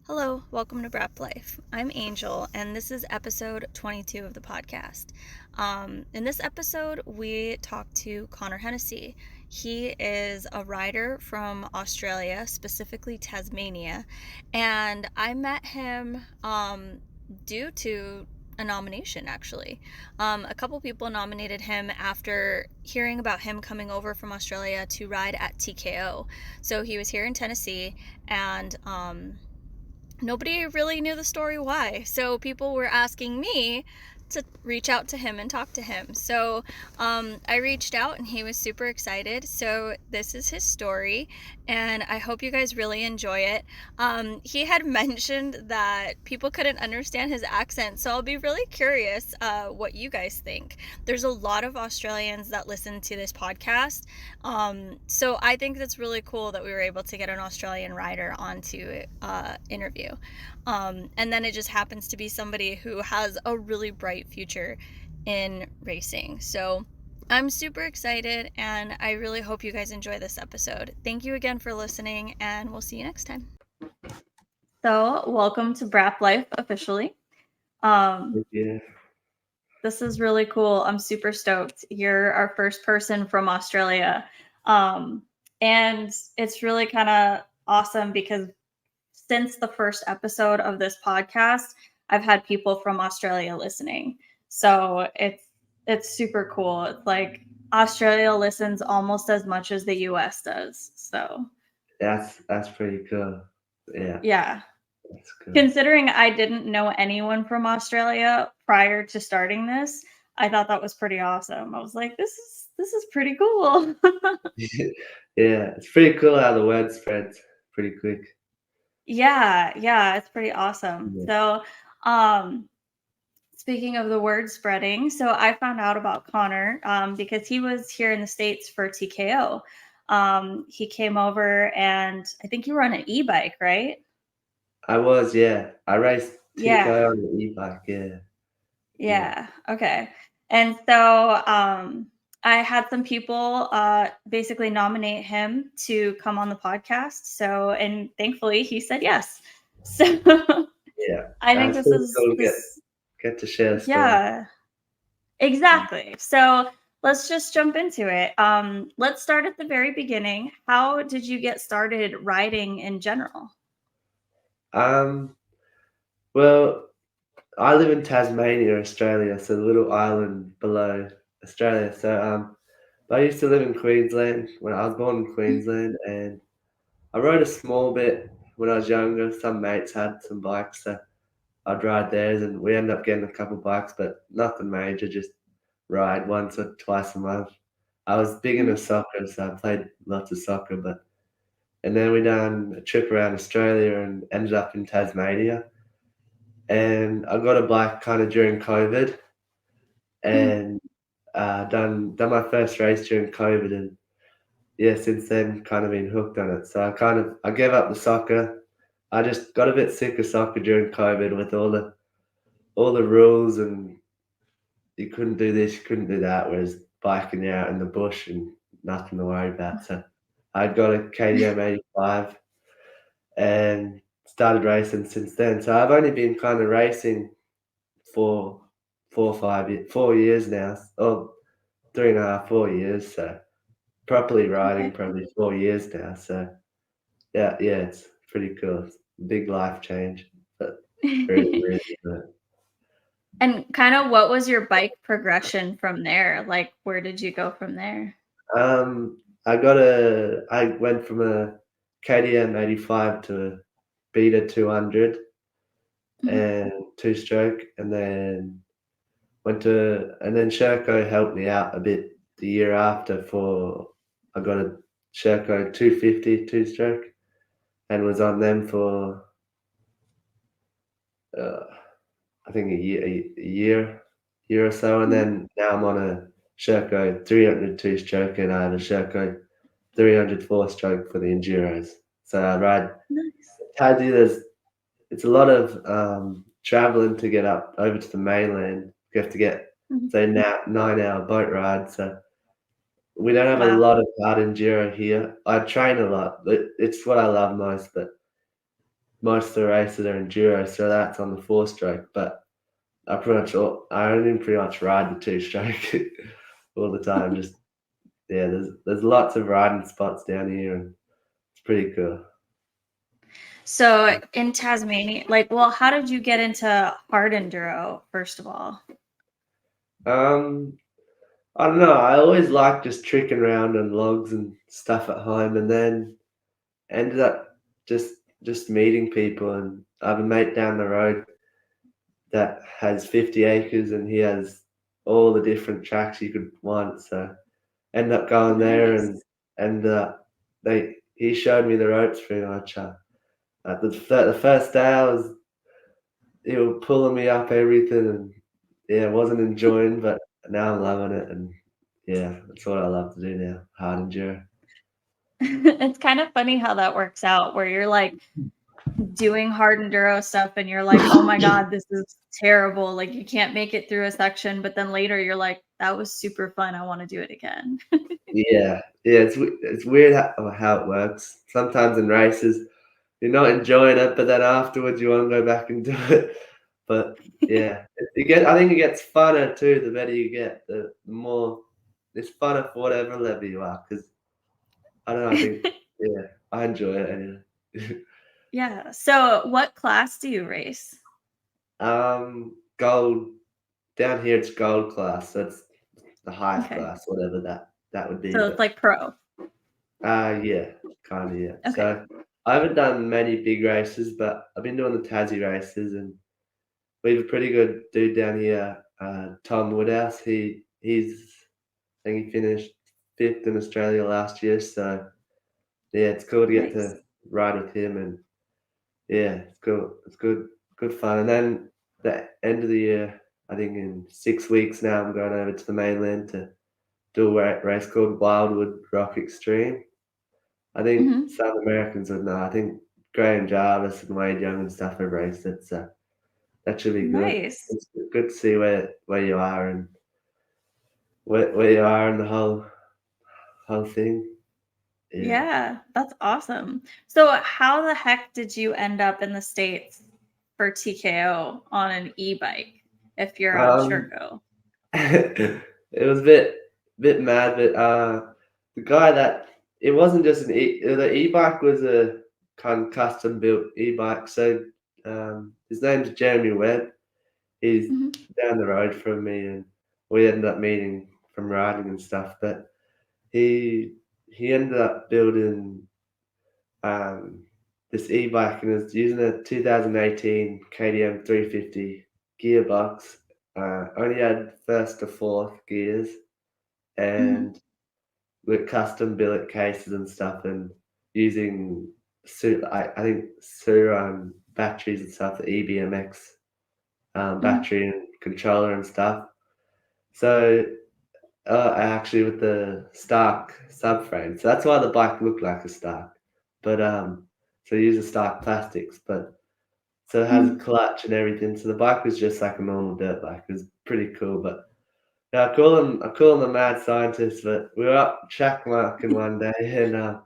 Hello, welcome to Brap Life. I'm Angel, and this is episode 22 of the podcast. In this episode, we talked to Conor Hennesy. He is a rider from Australia, specifically Tasmania, and I met him due to a nomination, actually. A couple people nominated him after hearing about him coming over from Australia to ride at TKO. So he was here in Tennessee, and nobody really knew the story why. So people were asking me to reach out to him and talk to him. So I reached out and he was super excited. So this is his story and I hope you guys really enjoy it. He had mentioned that people couldn't understand his accent. So I'll be really curious what you guys think. There's a lot of Australians that listen to this podcast. So I think that's really cool that we were able to get an Australian rider onto interview. And then it just happens to be somebody who has a really bright future in racing. So I'm super excited and I really hope you guys enjoy this episode. Thank you again for listening and we'll see you next time. So welcome to Brap Life officially. Yeah. This is really cool. I'm super stoked. You're our first person from Australia. And it's really kind of awesome because since the first episode of this podcast, I've had people from Australia listening. So it's super cool. It's like Australia listens almost as much as the US does. So That's pretty cool. Yeah, yeah. that's cool. Considering I didn't know anyone from Australia prior to starting this, I thought that was pretty awesome. I was like, this is pretty cool. Yeah, it's pretty cool how the word spreads pretty quick. Yeah, it's pretty awesome. Yeah. So, speaking of the word spreading, so I found out about Conor because he was here in the States for TKO. He came over and I think you were on an e-bike, right? I was, yeah. I raced Yeah. TKO on the e-bike, yeah. Yeah. Yeah. Okay. And so I had some people basically nominate him to come on the podcast. So, and thankfully he said yes. So Yeah. I think That's this pretty is cool to this. get to share the story. Yeah, exactly. So let's just jump into it. Let's start at the very beginning. How did you get started riding in general? Um, well, I live in Tasmania, Australia, so the little island below Australia. So I used to live in Queensland when I was born in Mhm. Queensland, and I rode a small bit when I was younger. Some mates had some bikes, so I'd ride theirs, and we ended up getting a couple bikes, but nothing major, just ride once or twice a month. I was big into Mhm. soccer, so I played lots of soccer, and then we done a trip around Australia and ended up in Tasmania. And I got a bike kind of during COVID, Mhm. and done my first race during COVID, and yeah, since then kind of been hooked on it. So I gave up the soccer. I just got a bit sick of soccer during COVID with all the rules, and you couldn't do this, you couldn't do that. Whereas biking out in the bush and nothing to worry about. So I got a KDM 85 and started racing since then. So I've only been kind of racing for 4 years now, or 3.5, 4 years. So properly riding Okay. probably 4 years now. So yeah, it's pretty cool. It's a big life change, but really, really good. And kind of what was your bike progression from there? Like, where did you go from there? I went from a KDM 85 to a Beta 200 Mhm. and two stroke, and then Sherco helped me out a bit the year after for I got a Sherco 250 two stroke and was on them for uh, I think a year or so, and Mhm. then now I'm on a Sherco 300 two stroke, and I have a Sherco 300 four stroke for the enduros. So I ride. Nice. Tadsy, it's a lot of traveling to get up over to the mainland. You have to get Mhm. say now 9 hour boat ride. So we don't have a Wow. lot of hard enduro here. I train a lot. It's what I love most, but most of the races are enduro, so that's on the 4-stroke. But I only pretty much ride the 2-stroke all the time. Just yeah, there's lots of riding spots down here, and it's pretty cool. So in Tasmania, like, well, how did you get into hard enduro, first of all? Um, I don't know. I always liked just tricking around on logs and stuff at home, and then ended up just just meeting people. And I have a mate down the road that has 50 acres, and he has all the different tracks you could want. So end up going there, Nice. and they he showed me the ropes pretty much. The first day I was he was pulling me up everything, and yeah, wasn't enjoying, but now I'm loving it, and yeah, that's what I love to do now. Hard enduro. It's kind of funny how that works out, where you're like doing hard enduro stuff and you're like, oh my God, this is terrible. Like, you can't make it through a section. But then later you're like, that was super fun. I want to do it again. Yeah, yeah, it's weird how it works. Sometimes in races, you're not enjoying it, but then afterwards you want to go back and do it. But yeah, I think it gets funner too. The better you get, the more it's funner for whatever level you are. Because I don't know. I think yeah, I enjoy it anyway. Yeah. So, what class do you race? Gold down here. It's gold class. That's the highest Okay. class, whatever that would be. So, it's But like pro. yeah, kind of yeah. Okay. So I haven't done many big races, but I've been doing the Tassie races, and we have a pretty good dude down here, Tom Woodhouse. I think he finished 5th in Australia last year. So yeah, it's cool to get Nice. to ride with him, and yeah, it's cool. It's good fun. And then the end of the year, I think in 6 weeks now, I'm going over to the mainland to do a race called Wildwood Rock Extreme. I think Hmm. South Americans would know. I think Graham Jarvis and Wade Young and stuff have raced it, so that should be good. Nice. It's good to see where you are and where you are in the whole thing. Yeah. Yeah, that's awesome. So, how the heck did you end up in the States for TKO on an e-bike if you're on Um, Sherco? it was a bit mad, but the guy that it wasn't just the e-bike was a kind of custom built e-bike. So his name's Jeremy Webb. He's Hmm. down the road from me, and we ended up meeting from riding and stuff. But he he ended up building um, this e-bike, and is using a 2018 KTM 350 gearbox. Only had first to fourth gears, Hmm. and with custom billet cases and stuff, and using I think Suran batteries and stuff, the EBMX Hmm. battery and controller and stuff. So actually with the Stark subframe, so that's why the bike looked like a Stark. But so use the Stark plastics, but so it has a Hmm. clutch and everything. So the bike was just like a normal dirt bike. It was pretty cool. But yeah, I call him the mad scientist. But we were up track marking one day, and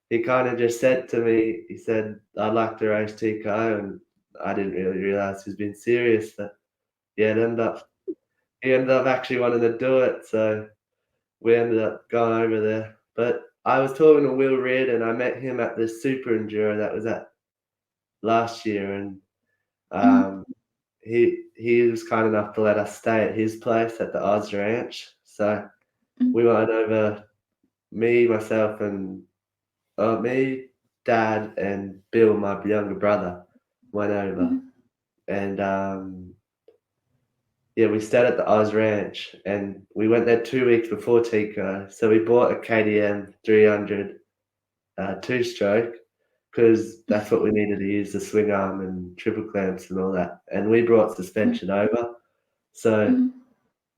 he kind of just said to me, he said, "I'd like to race TKO," and I didn't really realize he was being serious. But yeah, he ended up actually wanting to do it. So we ended up going over there. But I was talking to Will Reed, and I met him at the Super Enduro that was at last year, and Hmm. um, he was kind enough to let us stay at his place at the Oz Ranch. So we went over, myself, and me, Dad, and Bill, my younger brother, went over, Hmm. and yeah, we stayed at the Oz Ranch, and we went there 2 weeks before Tico. So we bought a KDM 300 two-stroke because that's what we needed to use the swing arm and triple clamps and all that. And we brought suspension over. So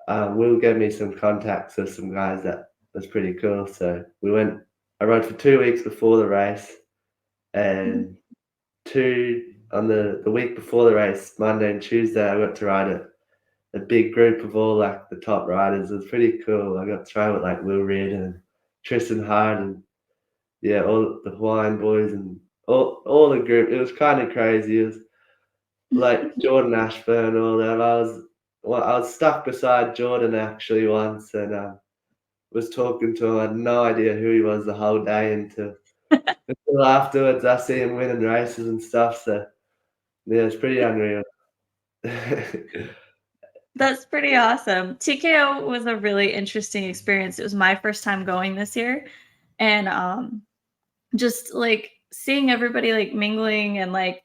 Hmm. Will gave me some contacts of some guys that was pretty cool. So we went. I rode for 2 weeks before the race, and Hmm. two on the week before the race, Monday and Tuesday, I got to ride a big group of all like the top riders. It was pretty cool. I got to try with like Will Reed and Tristan Hard and yeah, all the Hawaiian boys and all the group. It was kind of crazy. It was like Jordan Ashburn, all them. I was stuck beside Jordan actually once, and was talking to him. I had no idea who he was the whole day until afterwards. I see him winning races and stuff. So yeah, it's pretty unreal. That's pretty awesome. TKO was a really interesting experience. It was my first time going this year, and just like seeing everybody like mingling and like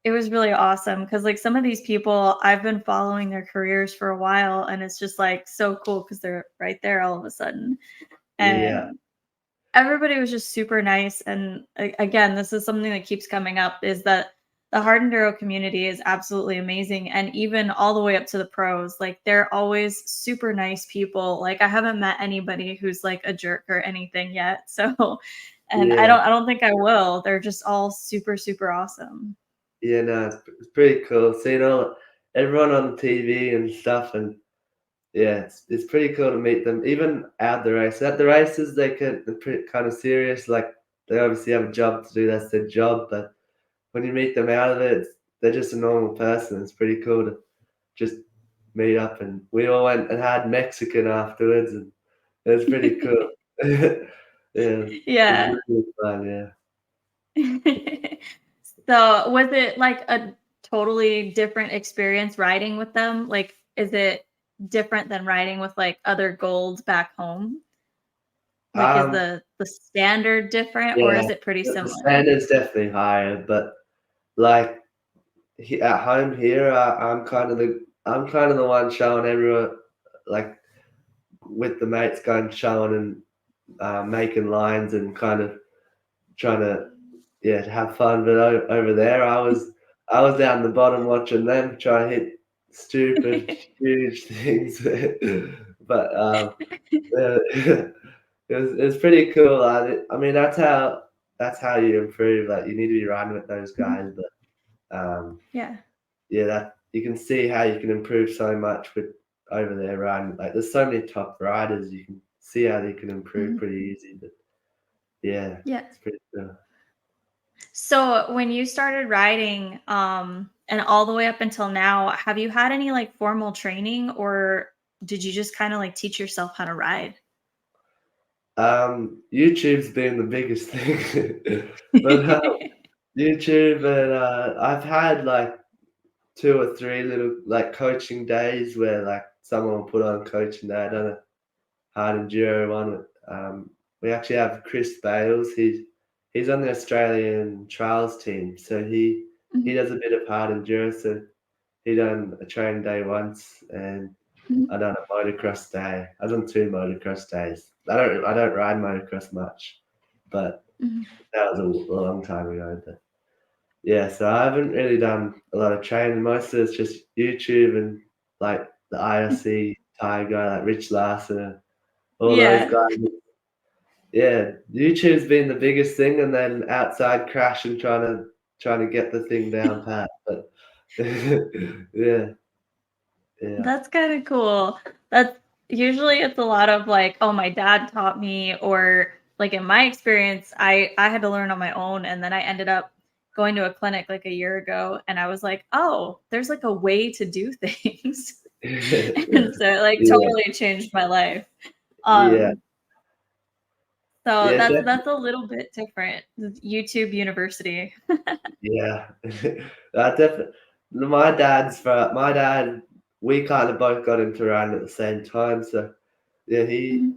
it was really awesome because like some of these people I've been following their careers for a while, and it's just like so cool because they're right there all of a sudden. Yeah, And everybody was just super nice. And again, this is something that keeps coming up, is that the hard enduro community is absolutely amazing. And even all the way up to the pros, like they're always super nice people. Like I haven't met anybody who's like a jerk or anything yet. So and I yeah, don't I don't think I will. They're just all super, super awesome. yeah. No, it's pretty cool seeing all everyone on the TV and stuff, and yeah, it's pretty cool to meet them. Even at the race, at the races, they're pretty kind of serious. Like they obviously have a job to do. That's their job. But when you meet them out of it, they're just a normal person. It's pretty cool to just meet up. And we all went and had Mexican afterwards, and it was pretty cool. Yeah, it Yeah. was really fun. Yeah. So, was it like a totally different experience riding with them? Like, is it different than riding with like other golds back home? Like, is Um. the standard different or Yeah. is it pretty The similar? standard's definitely higher, but like at home here, I'm kind of the one showing everyone, like with the mates, going showing and making lines and kind of trying to yeah to have fun. But over there, I was down the bottom watching them try to hit stupid huge things. But yeah, it was pretty cool. I mean, that's how you improve. Like you need to be riding with those Mhm. guys, but Yeah. yeah, that you can see how you can improve so much with over there riding. Like there's so many top riders, you can see how they can improve Mhm. pretty easy. But yeah, Yeah. it's pretty cool. So, when you started riding, and all the way up until now, have you had any like formal training or did you just kind of like teach yourself how to ride? YouTube's been the biggest thing, but YouTube and I've had like 2 or 3 little like coaching days where like someone will put on coaching day. I don't know hard enduro one. We actually have Chris Bales. He's on the Australian trials team, so he Mhm. does a bit of hard enduro. So he done a training day once, and Mhm. I done a motocross day. I done 2 motocross days. I don't ride motocross much, but Mhm. that was a long time ago. But yeah, so I haven't really done a lot of training. Most of it's just YouTube and like the Mhm. IRC Tiger, like Rich Larson, all those Yeah. guys. Yeah, YouTube's been the biggest thing, and then outside crashing, trying to get the thing down pat. But yeah, yeah, That's kinda cool. That's usually it's a lot of like, "Oh, my dad taught me," or like in my experience, I had to learn on my own, and then I ended up going to a clinic like a year ago, and I was like, "Oh, there's like a way to do things." And so it like yeah, totally changed my life. yeah, Um, so yeah, that's a little bit different. YouTube University. yeah. Definitely. My dad. We kind of both got into riding at the same time, so yeah, Mhm.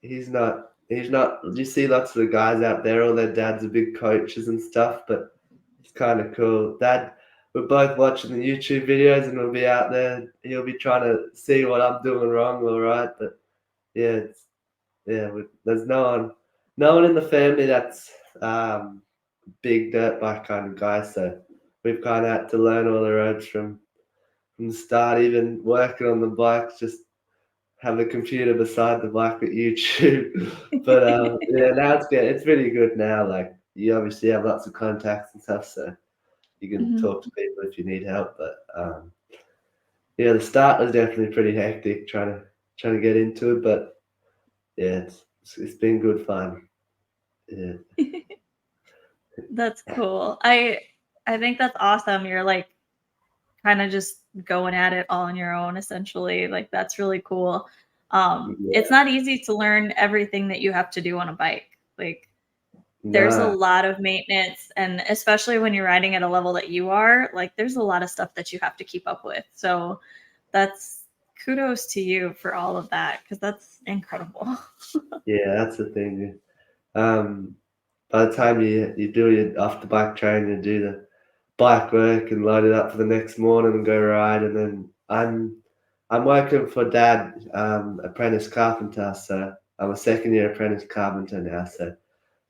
he's not. You see lots of the guys out there, all their dads are big coaches and stuff, but it's kind of cool. Dad, we're both watching the YouTube videos, and we'll be out there. He'll be trying to see what I'm doing wrong or right, but yeah, there's no one in the family that's big dirt bike kind of guy. So we've kind of had to learn all the ropes from the start. Even working on the bikes, just have a computer beside the bike with YouTube. But yeah, now it's good. It's really good now. Like you obviously have lots of contacts and stuff, so you can Mhm. talk to people if you need help. But yeah, the start was definitely pretty hectic trying to get into it. But yeah, it's been good fun. Yeah. That's cool. I think that's awesome. You're like kind of just going at it all on your own essentially. Like that's really cool. It's Yeah. not easy to learn everything that you have to do on a bike. Like there's a No. lot of maintenance, and especially when you're riding at a level that you are, like there's a lot of stuff that you have to keep up with. So that's kudos to you for all of that because that's incredible. Yeah, that's the thing. Um, by the time you do your off the bike training and do the bike work and load it up for the next morning and go ride, and then I'm working for Dad, apprentice carpenter, so I'm a second year apprentice carpenter now. So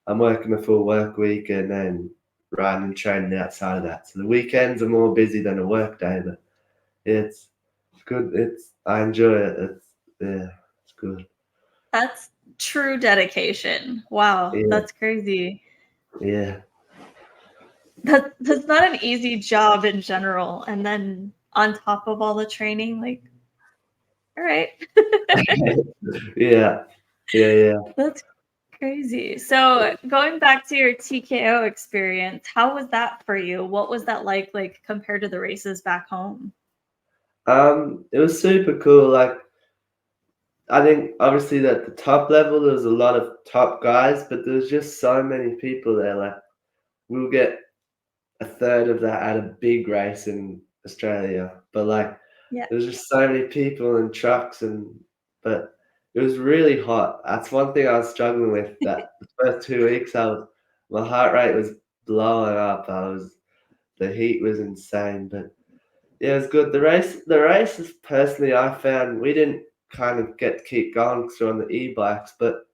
I'm working a full work week and then riding and training outside of that. So the weekends are more busy than a work day, but it's good. I enjoy it. Yeah, it's good. That's true dedication. Wow, Yeah, that's crazy. yeah. That's not an easy job in general. And then on top of all the training, like, all right. Yeah, yeah, yeah. That's crazy. So going back to your TKO experience, how was that for you? What was that like compared to the races back home? It was super cool. Like, I think obviously at the top level, there was a lot of top guys, but there was just so many people there. Like, we'll get a third of that at a big race in Australia, but like, Yeah. there was just so many people and trucks, but it was really hot. That's one thing I was struggling with. That the first 2 weeks, my heart rate was blowing up. The heat was insane, but yeah, it was good. The races personally, I found we didn't kind of get to keep going because we're on the e-bikes, but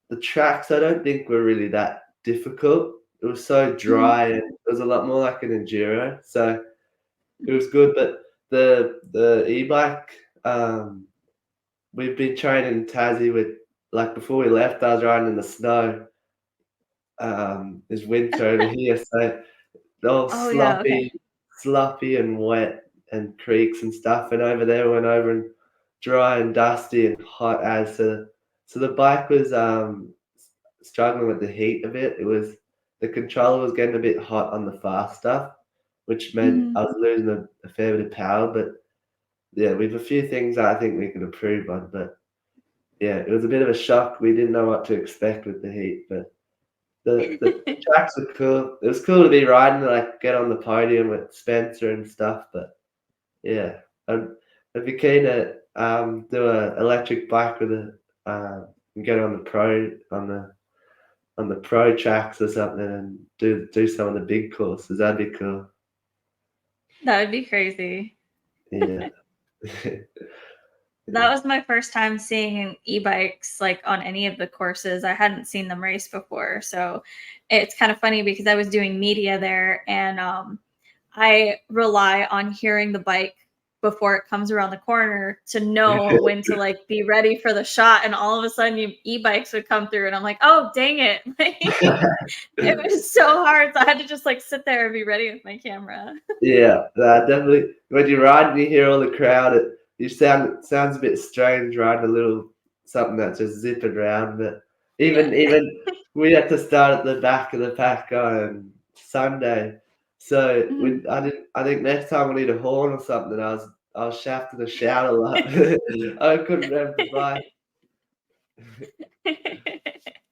the tracks I don't think were really that difficult. It was so Mhm. dry and it was a lot more like an enduro, so it was good. But the e-bike, we've been training in Tassie with like before we left, I was riding in the snow. It's winter over here, so all Oh yeah, okay. sloppy and wet and creeks and stuff, and over there went over and dry and dusty and hot as so the bike was struggling with the heat a bit. It was the controller was getting a bit hot on the fast stuff, which meant Mhm. I was losing a fair bit of power. But yeah, we've a few things I think we could improve on. But yeah, it was a bit of a shock. We didn't know what to expect with the heat, but the tracks were cool. It was cool to be riding, like, get on the podium with Spencer and stuff, but yeah, I'd be keen to, do a electric bike with and get on the pro tracks or something and do some of the big courses. That'd be cool. That would be crazy. Yeah. That Yeah. was my first time seeing e-bikes like on any of the courses. I hadn't seen them race before. So it's kind of funny because I was doing media there and I rely on hearing the bike before it comes around the corner to know when to like be ready for the shot, and all of a sudden e-bikes would come through and I'm like, oh dang it. It was so hard, so I had to just like sit there and be ready with my camera. Yeah, definitely. When you ride and you hear all the crowd, it sounds a bit strange riding a little something that's just zipping around. But Yeah. even we had to start at the back of the pack on Sunday, so Mhm. I think next time we need a horn or something. I was shafting the shout a lot. I couldn't rev the bike.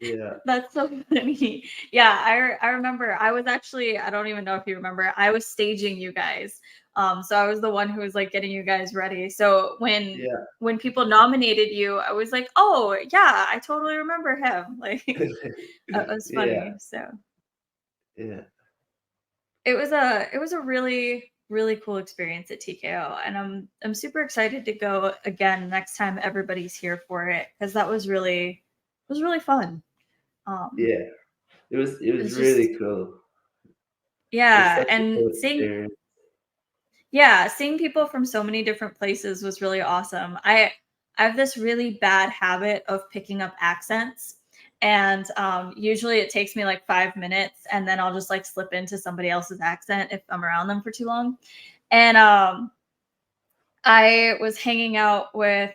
Yeah, That's so funny. Yeah, I remember I was actually I don't even know if you remember, I was staging you guys. So I was the one who was like getting you guys ready. So yeah, when people nominated you, I was like, "Oh, yeah, I totally remember him." Like that was yeah, funny. So yeah, it was a really cool experience at TKO, and I'm super excited to go again next time everybody's here for it because that was really fun. Um, yeah. It it was was just really cool. It was yeah, such a and cool experience. seeing people from so many different places was really awesome. I have this really bad habit of picking up accents, and usually it takes me like 5 minutes, and then I'll just like slip into somebody else's accent if I'm around them for too long. And I was hanging out with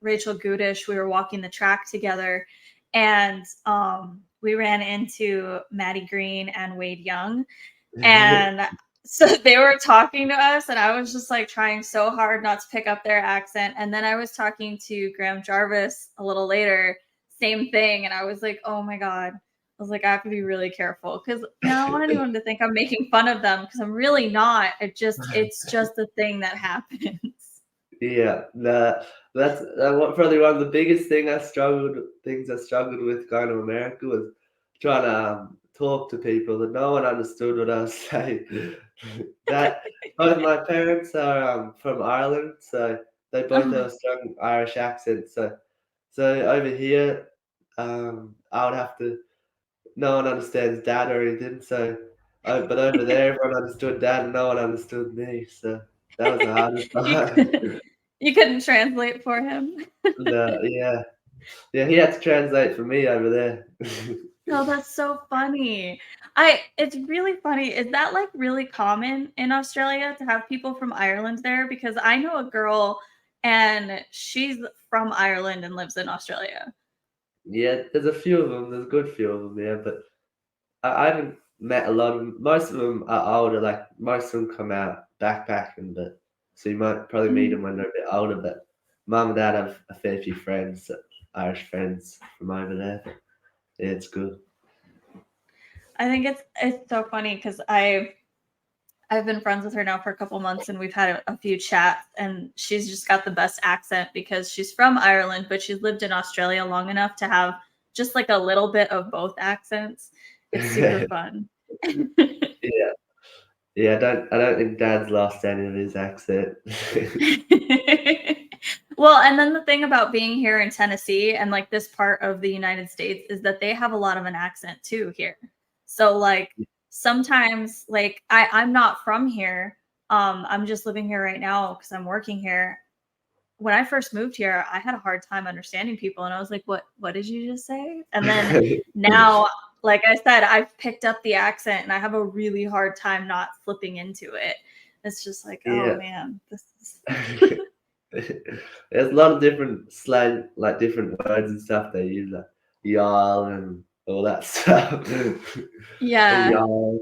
Rachel Gudish. We were walking the track together, and we ran into Maddie Green and Wade Young, and so they were talking to us, and I was just like trying so hard not to pick up their accent. And then I was talking to Graham Jarvis a little later, same thing. And I was like, oh my God. I was like, I have to be really careful because I don't want anyone to think I'm making fun of them because I'm really not. It's just a thing that happens. Yeah, that's probably one of the biggest things I struggled with going to America was trying to talk to people that no one understood what I was saying. That both my parents are from Ireland, so they both have a strong Irish accent. So over here, I would have to. No one understands dad or anything. But over there, everyone understood dad, and no one understood me. So that was the hardest you, part. could, you couldn't translate for him. No, yeah. Yeah, he had to translate for me over there. Oh, that's so funny. It's really funny. Is that like really common in Australia to have people from Ireland there? Because I know a girl and she's from Ireland and lives in Australia. Yeah, there's a few of them. There's a good few of them, yeah, but I haven't met a lot of them. Most of them are older, like, most of them come out backpacking, but so you might probably meet them Mhm. when they're a bit older, but mum and dad have a fair few friends, Irish friends from over there. Yeah, it's good. I think it's so funny because I've been friends with her now for a couple months and we've had a few chats and she's just got the best accent because she's from Ireland, but she's lived in Australia long enough to have just like a little bit of both accents. It's super fun. Yeah. Yeah, I don't think dad's lost any of his accent. Well, and then the thing about being here in Tennessee and like this part of the United States is that they have a lot of an accent too here. So like sometimes like I'm not from here. I'm just living here right now because I'm working here. When I first moved here, I had a hard time understanding people and I was like, what did you just say? And then now, like I said, I've picked up the accent and I have a really hard time not slipping into it. It's just like, oh Yeah. man, this is There's a lot of different slang, like different words and stuff they use, like y'all and all that stuff. yeah. Y'all.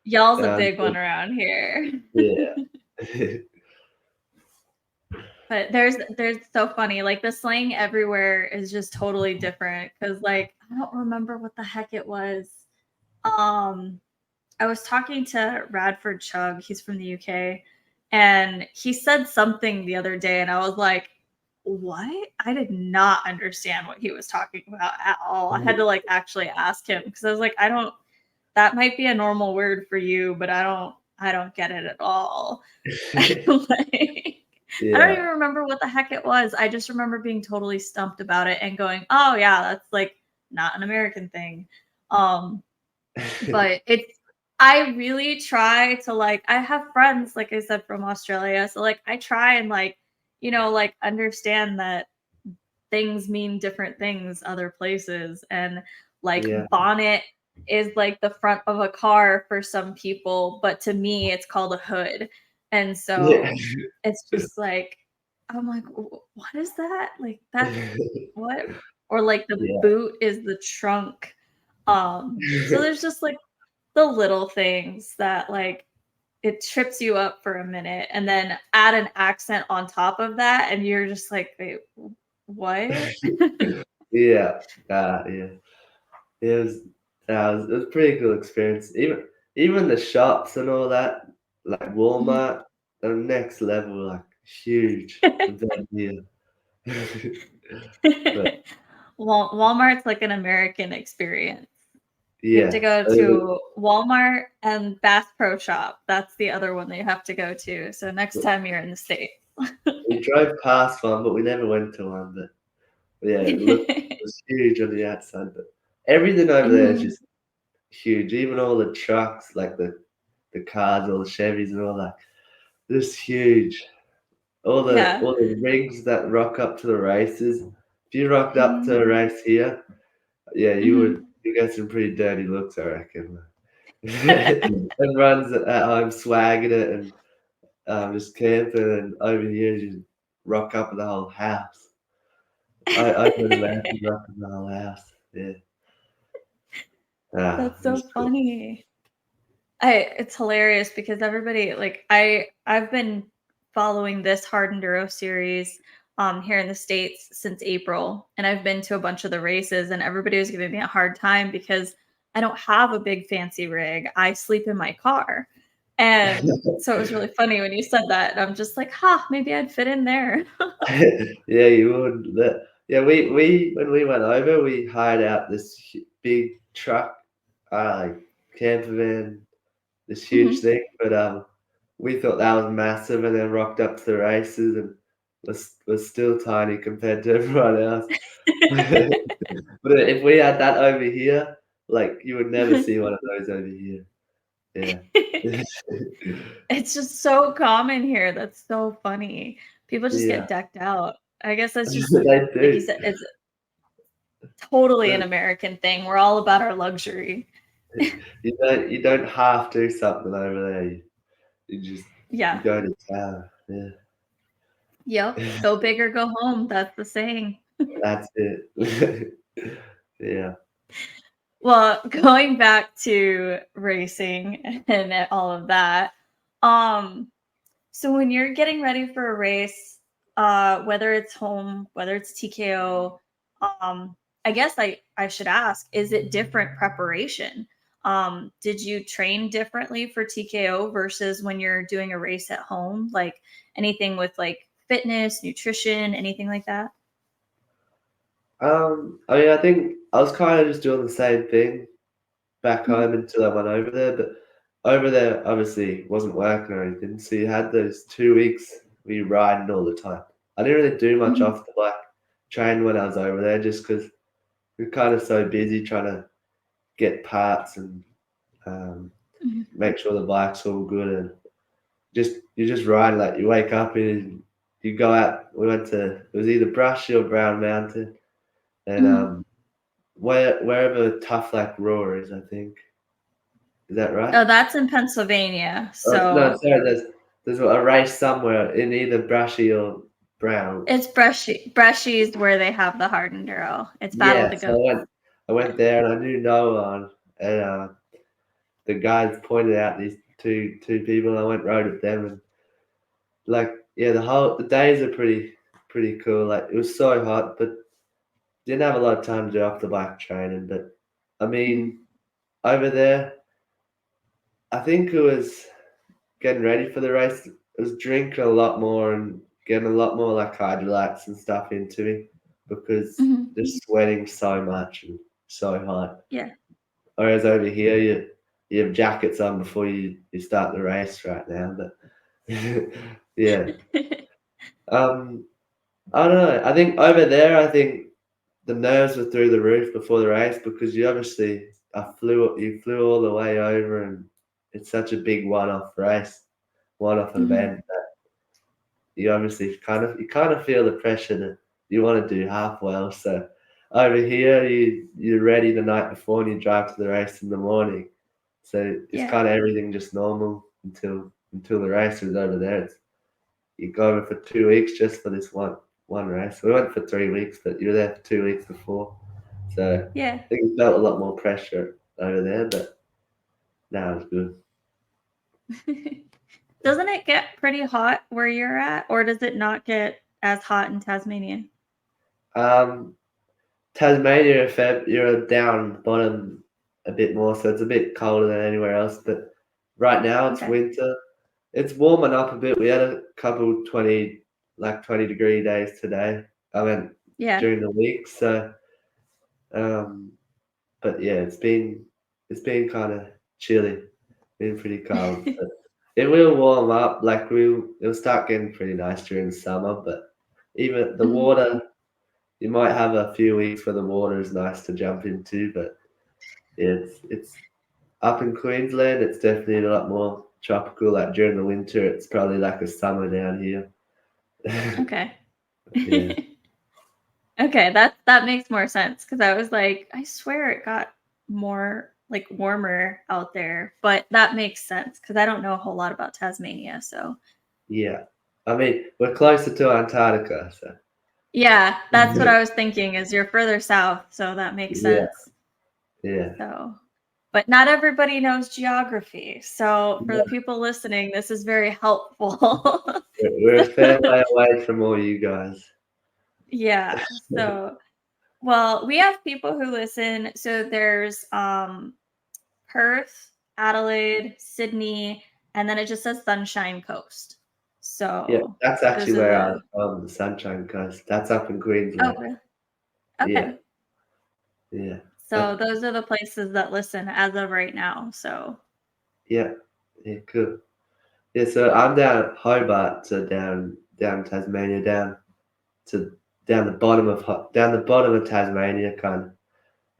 Y'all's a Um, big one around here. yeah. But there's so funny. Like the slang everywhere is just totally different. Cause like I don't remember what the heck it was. Um I was talking to Radford Chug, he's from the UK, and he said something the other day, and I was like, what? I did not understand what he was talking about at all. I had to like actually ask him because I was like, I don't, that might be a normal word for you, but I don't get it at all. Like, I don't even Yeah. remember what the heck it was. I just remember being totally stumped about it and going, oh yeah, that's like not an American thing. Um, but it's I really try to like I have friends, like I said, from Australia. So like I try and like, like understand that things mean different things other places. And like Yeah. bonnet is like the front of a car for some people, but to me it's called a hood. And Yeah. so it's just like I'm like, what is that? Like that's what? Or like the Yeah. boot is the trunk. So there's just like the little things that like it trips you up for a minute and then add an accent on top of that and you're just like, wait, what? Yeah. Yeah. It was, it was a pretty cool experience. Even the shops and all that, like Walmart, the next level, like huge compared to here. But Walmart's like an American experience. You have to yeah, go to Walmart and Bass Pro Shop. That's the other one that you have to go to. So next time you're in the States. we drove past one, but we never went to one. But yeah, it was huge on the outside. But everything over there is Mhm. just huge. Even all the trucks, like the cars, all the Chevys and all that, just huge. Yeah. All the rigs that rock up to the races. If you rocked up to Mhm. a race here, yeah, Mhm. you get some pretty dirty looks, I reckon. Everyone's at home swagging it and just camping, and over here you rock up with the whole house. I can imagine rocking the whole house. Yeah. Ah, That's it so was cool. funny. It's hilarious because everybody like I've been following this hard enduro series here in the States since April, and I've been to a bunch of the races, and everybody was giving me a hard time because I don't have a big fancy rig. I sleep in my car. And so it was really funny when you said that. And I'm just like, ha, maybe I'd fit in there. Yeah, you would. Yeah, we when we went over, we hired out this big truck, like camper van, this huge Mhm. thing. But we thought that was massive, and then rocked up to the races and was still tiny compared to everyone else. But if we had that over here, like you would never see one of those over here. Yeah. It's just so common here. That's so funny. People just Yeah, get decked out. I guess that's just they like you do. said, it's totally an But American thing. We're all about our luxury. you don't have to do something over there. You just you Yeah. go to town. Yeah. Yep. Go big or go home. That's the saying. That's it. Yeah. Well, going back to racing and all of that, um, so when you're getting ready for a race, whether it's home, whether it's TKO, I guess I should ask, is it different preparation? Did you train differently for TKO versus when you're doing a race at home? Like anything with like fitness, nutrition, anything like that? I mean, I think I was kind of just doing the same thing back Mhm, home until I went over there, but over there obviously wasn't working or anything. So you had those 2 weeks where you riding all the time. I didn't really do much mhm, off the bike train when I was over there, just because we're kind of so busy trying to get parts and um, mhm, make sure the bike's all good and you just ride like you wake up and you go out. We went to it was either Brushy or Brown Mountain and mhm. wherever Tough Like Roar is, I think. Is that right? Oh, that's in Pennsylvania. No, So sorry. There's a race somewhere in either Brushy or Brown. it's Brushy. Brushy's where they have the hard enduro. It's Battle of Yeah, the so Goats. I went there and I knew no one, and the guys pointed out these two people. I went rode with them, and like yeah, the days are pretty cool. Like it was so hot, but didn't have a lot of time to do off the bike training. But I Mhm, mean, over there, I think it was getting ready for the race. I was drinking a lot more and getting a lot more like hydrolytes and stuff into me because mhm. just sweating so much and so hot. Yeah. Whereas over here, you have jackets on before you start the race right now. But yeah, um, I don't know. I think over there, I think the nerves were through the roof before the race because you flew all the way over and it's such a big one-off race, one-off Mhm. event that you obviously you kind of feel the pressure that you want to do half well. So over here, you're ready the night before and you drive to the race in the morning. So it's Yeah. kind of everything just normal until the race is over there. You go over for 2 weeks just for this one race. We went for 3 weeks, but you were there for 2 weeks before. So Yeah. I think we felt a lot more pressure over there, but now it's good. Doesn't it get pretty hot where you're at, or does it not get as hot in Tasmania? Um, Tasmania, you're down bottom a bit more, so it's a bit colder than anywhere else. But right now it's Okay. winter. It's warming up a bit. We had a couple 20-degree days today. I mean Yeah. during the week. So um, but yeah, it's been kind of chilly, been pretty cold. But it will warm up. Like it'll start getting pretty nice during the summer. But even the Mhm. water, you might have a few weeks where the water is nice to jump into. But yeah, it's up in Queensland. It's definitely a lot more tropical. Like during the winter, it's probably like a summer down here. Okay. Yeah, Okay, that makes more sense because I was like, I swear it got more like warmer out there, but that makes sense because I don't know a whole lot about Tasmania. So yeah. I mean, we're closer to Antarctica, so yeah, that's what I was thinking is you're further south, so that makes yeah, sense. yeah. So. but not everybody knows geography. So for the Yeah, people listening, this is very helpful. we're a fair way away from all you guys. Yeah. So, well, we have people who listen. So there's Perth, Adelaide, Sydney, and then it just says Sunshine Coast. Yeah, So that's those actually are where I'm the from, the Sunshine Coast. That's up in oh, Queensland. really? Yeah, Okay. yeah, So those are the places that listen as of right now. So yeah, yeah, cool. Yeah, so I'm down at Hobart, so down Tasmania, to down the bottom of Tasmania, kind of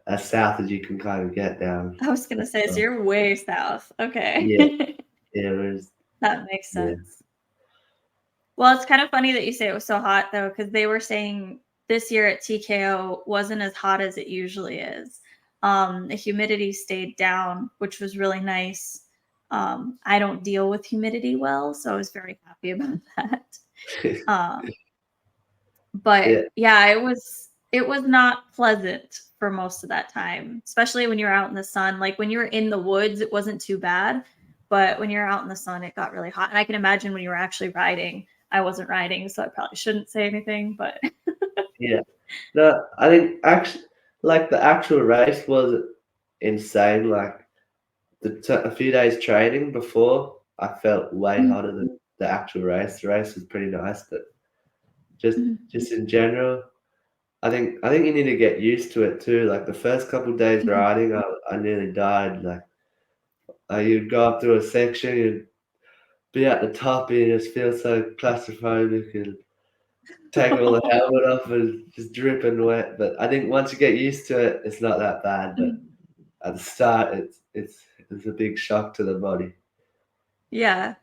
as south as you can kind of get down. I was gonna say, so So, you're way south. Okay. yeah, yeah, That makes yeah, sense. Well, it's kind of funny that you say it was so hot though, because they were saying this year at TKO wasn't as hot as it usually is. The humidity stayed down, which was really nice. I don't deal with humidity well, so I was very happy about that. Um, but yeah, yeah, it was not pleasant for most of that time, especially when you're out in the sun. Like when you were in the woods, it wasn't too bad, but when you're out in the sun, it got really hot. And I can imagine when you were actually riding. I wasn't riding, so I probably shouldn't say anything, but yeah. No, I think actually, like the actual race was insane. Like a few days training before, I felt way Mhm, hotter than the actual race. The race was pretty nice, but just mhm, just in general, I think you need to get used to it too. Like the first couple days mhm. riding, I nearly died. Like you'd go up through a section, you'd be at the top, and you just feel so claustrophobic, and take all the helmet off and just dripping wet. But I think once you get used to it, it's not that bad. But Mhm. at the start, it's a big shock to the body. Yeah.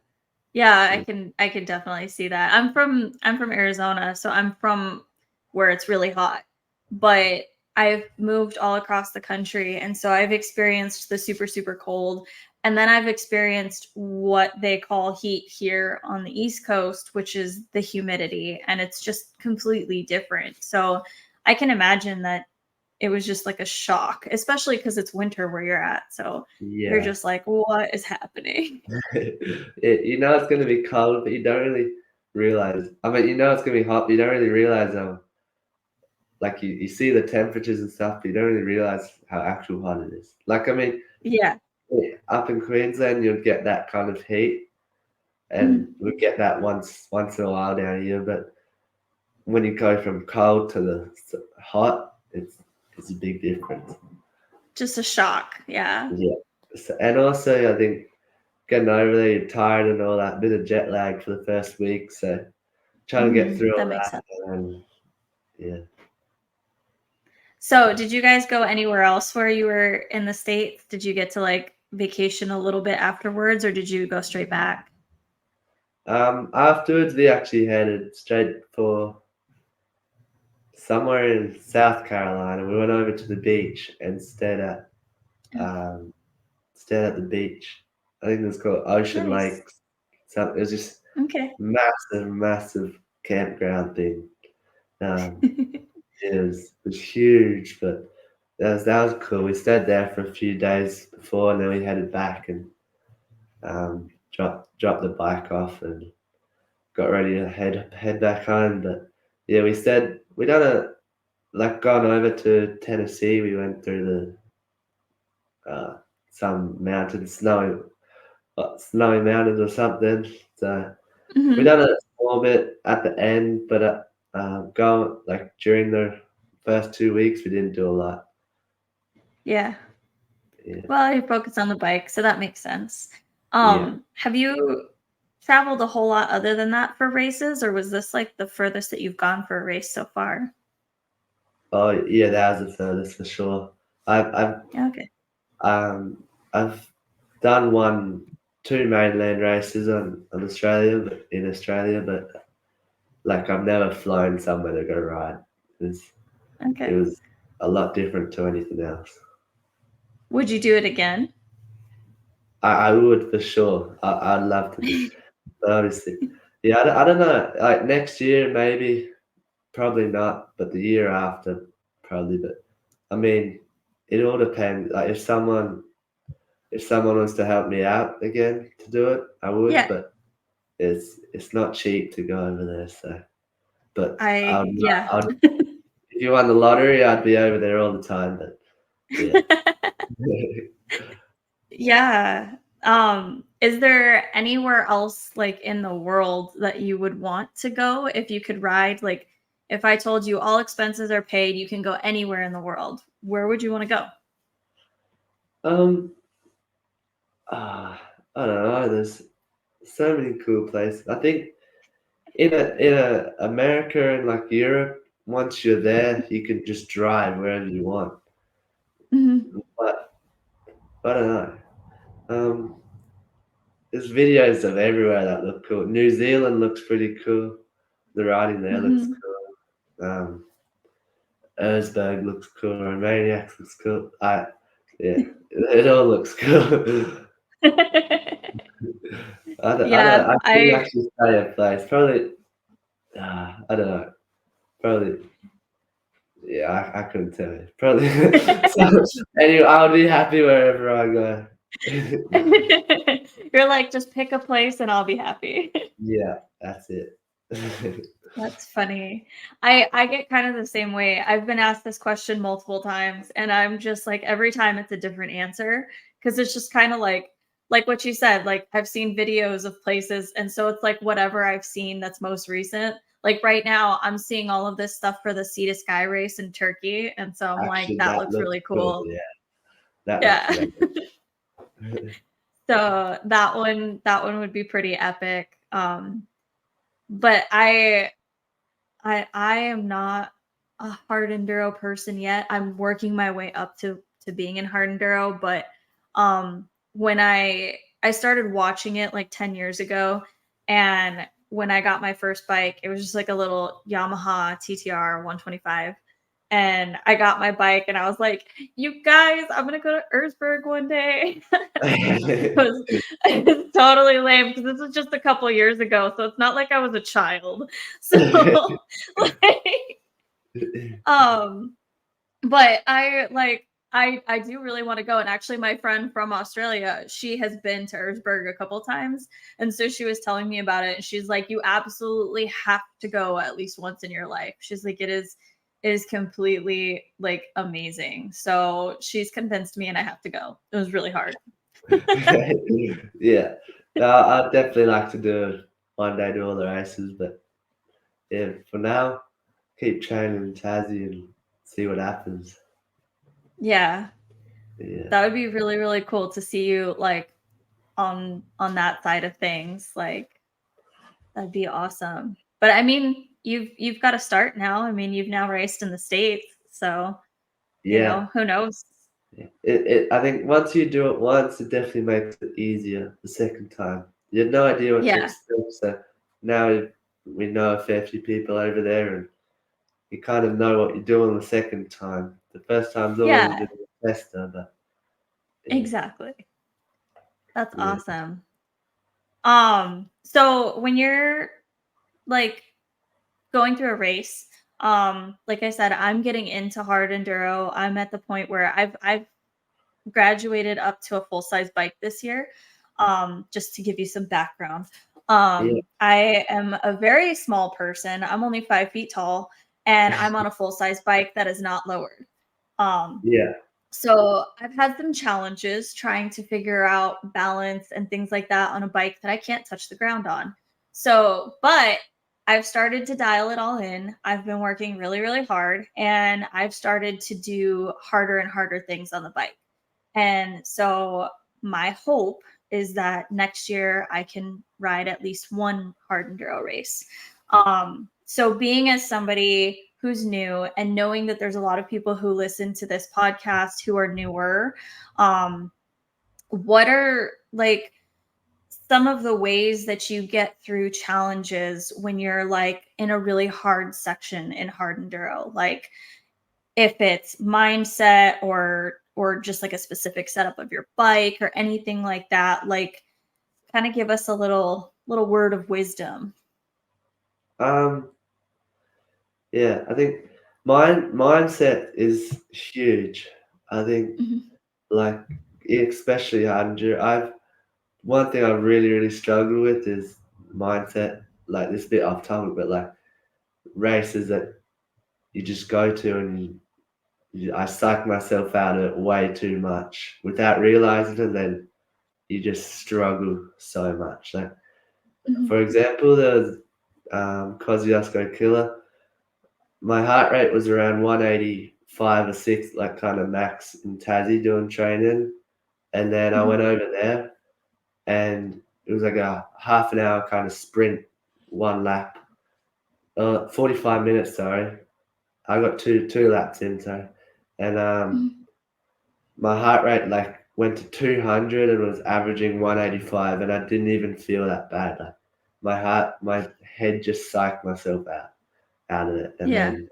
Yeah, I Yeah, can I can definitely see that. I'm from Arizona, so I'm from where it's really hot. But I've moved all across the country, and so I've experienced the super super cold, and then I've experienced what they call heat here on the East Coast, which is the humidity, and it's just completely different. So I can imagine that it was just like a shock, especially because it's winter where you're at. So you're yeah. just like, what is happening? You know it's gonna be cold, but you don't really realize. I mean, you know it's gonna be hot, but you don't really realize like you see the temperatures and stuff, but you don't really realize how actual hot it is. Like I mean, Yeah. up in Queensland, you'll get that kind of heat, and Mhm. we get that once in a while down here. But when you go from cold to the hot, it's a big difference. Just a shock, yeah. Yeah. So, and also, I think getting over there, you're tired and all that, bit of jet lag for the first week. So trying to get Mhm, through that all makes that, sense. and then, yeah. So, did you guys go anywhere else where you were in the States? Did you get to, like, vacation a little bit afterwards, or did you go straight back? Afterwards, we actually headed straight for somewhere in South Carolina. We went over to the beach and um, stayed at the beach. I think it was called Ocean Nice. Lakes. So it was just Okay. massive campground thing. Um, it was huge, but that was cool. We stayed there for a few days before, and then we headed back and dropped the bike off and got ready to head back home. But yeah, we done gone over to Tennessee. We went through the some mountains, snowy mountains or something. So we Mhm. done a small bit at the end, but go like during the first 2 weeks, we didn't do a lot. Yeah. Yeah, Well, you focus on the bike, so that makes sense. yeah. Have you traveled a whole lot other than that for races, or was this, like, the furthest that you've gone for a race so far? Oh yeah, that was the furthest for sure. I've Okay. um I've done two mainland races on Australia, but in Australia, but like I've never flown somewhere to go ride. It Okay. was a lot different to anything else. Would you do it again? I would for sure. I'd love to do. But obviously, yeah. I don't know. Like next year, maybe, probably not. But the year after, probably. But I mean, it all depends. Like if someone if someone was to help me out again to do it, I would, Yeah. but it's not cheap to go over there, so but Yeah. I'd if you won the lottery, I'd be over there all the time, but yeah. Yeah. Is there anywhere else like in the world that you would want to go if you could ride? Like if I told you all expenses are paid, you can go anywhere in the world, where would you want to go? Um, I don't know, there's so many cool places. I think in America and, like, Europe, once you're there, you can just drive wherever you want, Mhm. but I don't know. Um, there's videos of everywhere that look cool. New Zealand looks pretty cool. The riding there looks Mhm. cool. Erzberg looks cool. Romaniac looks cool. Yeah, it all looks cool. I don't. Yeah, I couldn't I actually say a place. Probably. I don't know. Probably. Yeah, I couldn't tell you. Probably. So anyway, I'll be happy wherever I go. You're like, "Just pick a place and I'll be happy." Yeah, that's it. That's funny. I get kind of the same way. I've been asked this question multiple times, and I'm just like every time it's a different answer because it's just kind of like what you said, like I've seen videos of places and so it's like whatever I've seen that's most recent. Like right now I'm seeing all of this stuff for the Sea to Sky race in Turkey and so I'm like Actually, that that looks looks really cool. cool. Yeah, that looks Yeah. very. So that one would be pretty epic. But I am not a hard enduro person yet. I'm working my way up to being in hard enduro, but when I started watching it like 10 years ago and when I got my first bike, it was just like a little Yamaha TTR 125. And I got my bike and I was like, "You guys, I'm going to go to Erzberg one day." It was it's totally lame because this was just a couple years ago, so it's not like I was a child. So, like, um, but I do really wanna go, and actually my friend from Australia, she has been to Erzberg a couple times, and so she was telling me about it, and she's like, "You absolutely have to go at least once in your life." She's like, "It is completely, like, amazing." So, she's convinced me and I have to go. It was really hard. Yeah. I'd definitely like to do one day do all the races, but yeah, for now, keep training in Tassie and see what happens. Yeah. Yeah. That would be really, really cool to see you, like, on that side of things, like, that'd be awesome. But, I mean, you've gotta start now, I mean, you've now raced in the States, so, Yeah. who knows? Yeah. I think once you do it once, it definitely makes it easier the second time. You had no idea what to Yeah, expect, so now we know a fair few people over there, and you kind of know what you're doing the second time. The first time's always a yeah, bit of a tester, but yeah, exactly. That's yeah, awesome. So when you're, like, going through a race, like I said, I'm getting into hard enduro, I'm at the point where I've graduated up to a full-size bike this year. Just to give you some background. yeah, I am a very small person. I'm only 5 feet tall, and I'm on a full-size bike that is not lowered. Um, yeah. so I've had some challenges trying to figure out balance and things like that on a bike that I can't touch the ground on. But I've started to dial it all in. I've been working really, really hard, and I've started to do harder and harder things on the bike. And so my hope is that next year I can ride at least one hard enduro race. So being as somebody who's new and knowing that there's a lot of people who listen to this podcast who are newer, um, what are like some of the ways that you get through challenges when you're like in a really hard section in hard enduro? Like if it's mindset or just like a specific setup of your bike or anything like that, like kind of give us a little word of wisdom. Um, yeah, I think mindset is huge. I think Mhm. like especially hard enduro. I've one thing I really struggle with is mindset. Like this bit off topic, but like races that you just go to and I psych myself out of it way too much without realizing it. And then you just struggle so much. Like Mhm. for example, there was Kosciuszko Killer. My heart rate was around 185 or 6, like kind of max in Tassie doing training. And then I Mhm. went over there and it was like a half an hour kind of sprint, one lap. 45 minutes, sorry. I got two laps in, sorry. And Mhm. my heart rate like went to 200 and was averaging 185, and I didn't even feel that bad. Like my head just psyched myself out of it, and Yeah. then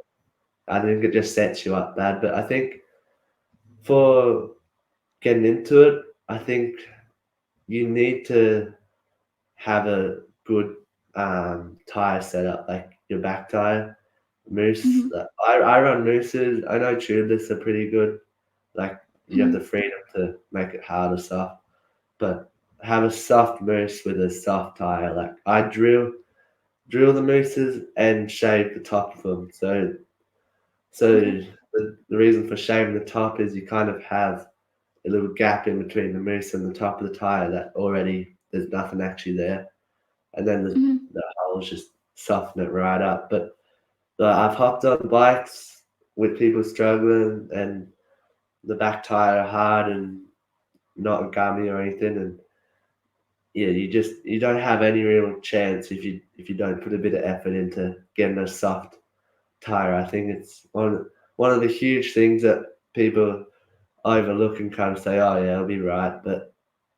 I think it just sets you up bad. But I think for getting into it, I think you need to have a good tire setup, like your back tire, moose. Mhm. I run mooses. I know tubeless are pretty good. Like you have the Mhm. freedom to make it hard or soft, but have a soft moose with a soft tire. Like I drill the mooses and shave the top of them. So Okay. the reason for shaving the top is you kind of have a little gap in between the moose and the top of the tire that already there's nothing actually there, and then Mhm. the holes just soften it right up. But I've hopped on bikes with people struggling and the back tire hard and not gummy or anything, and yeah, you don't have any real chance if you don't put a bit of effort into getting a soft tire. I think it's one of the huge things that people overlook and kind of say, oh yeah, I'll be right. But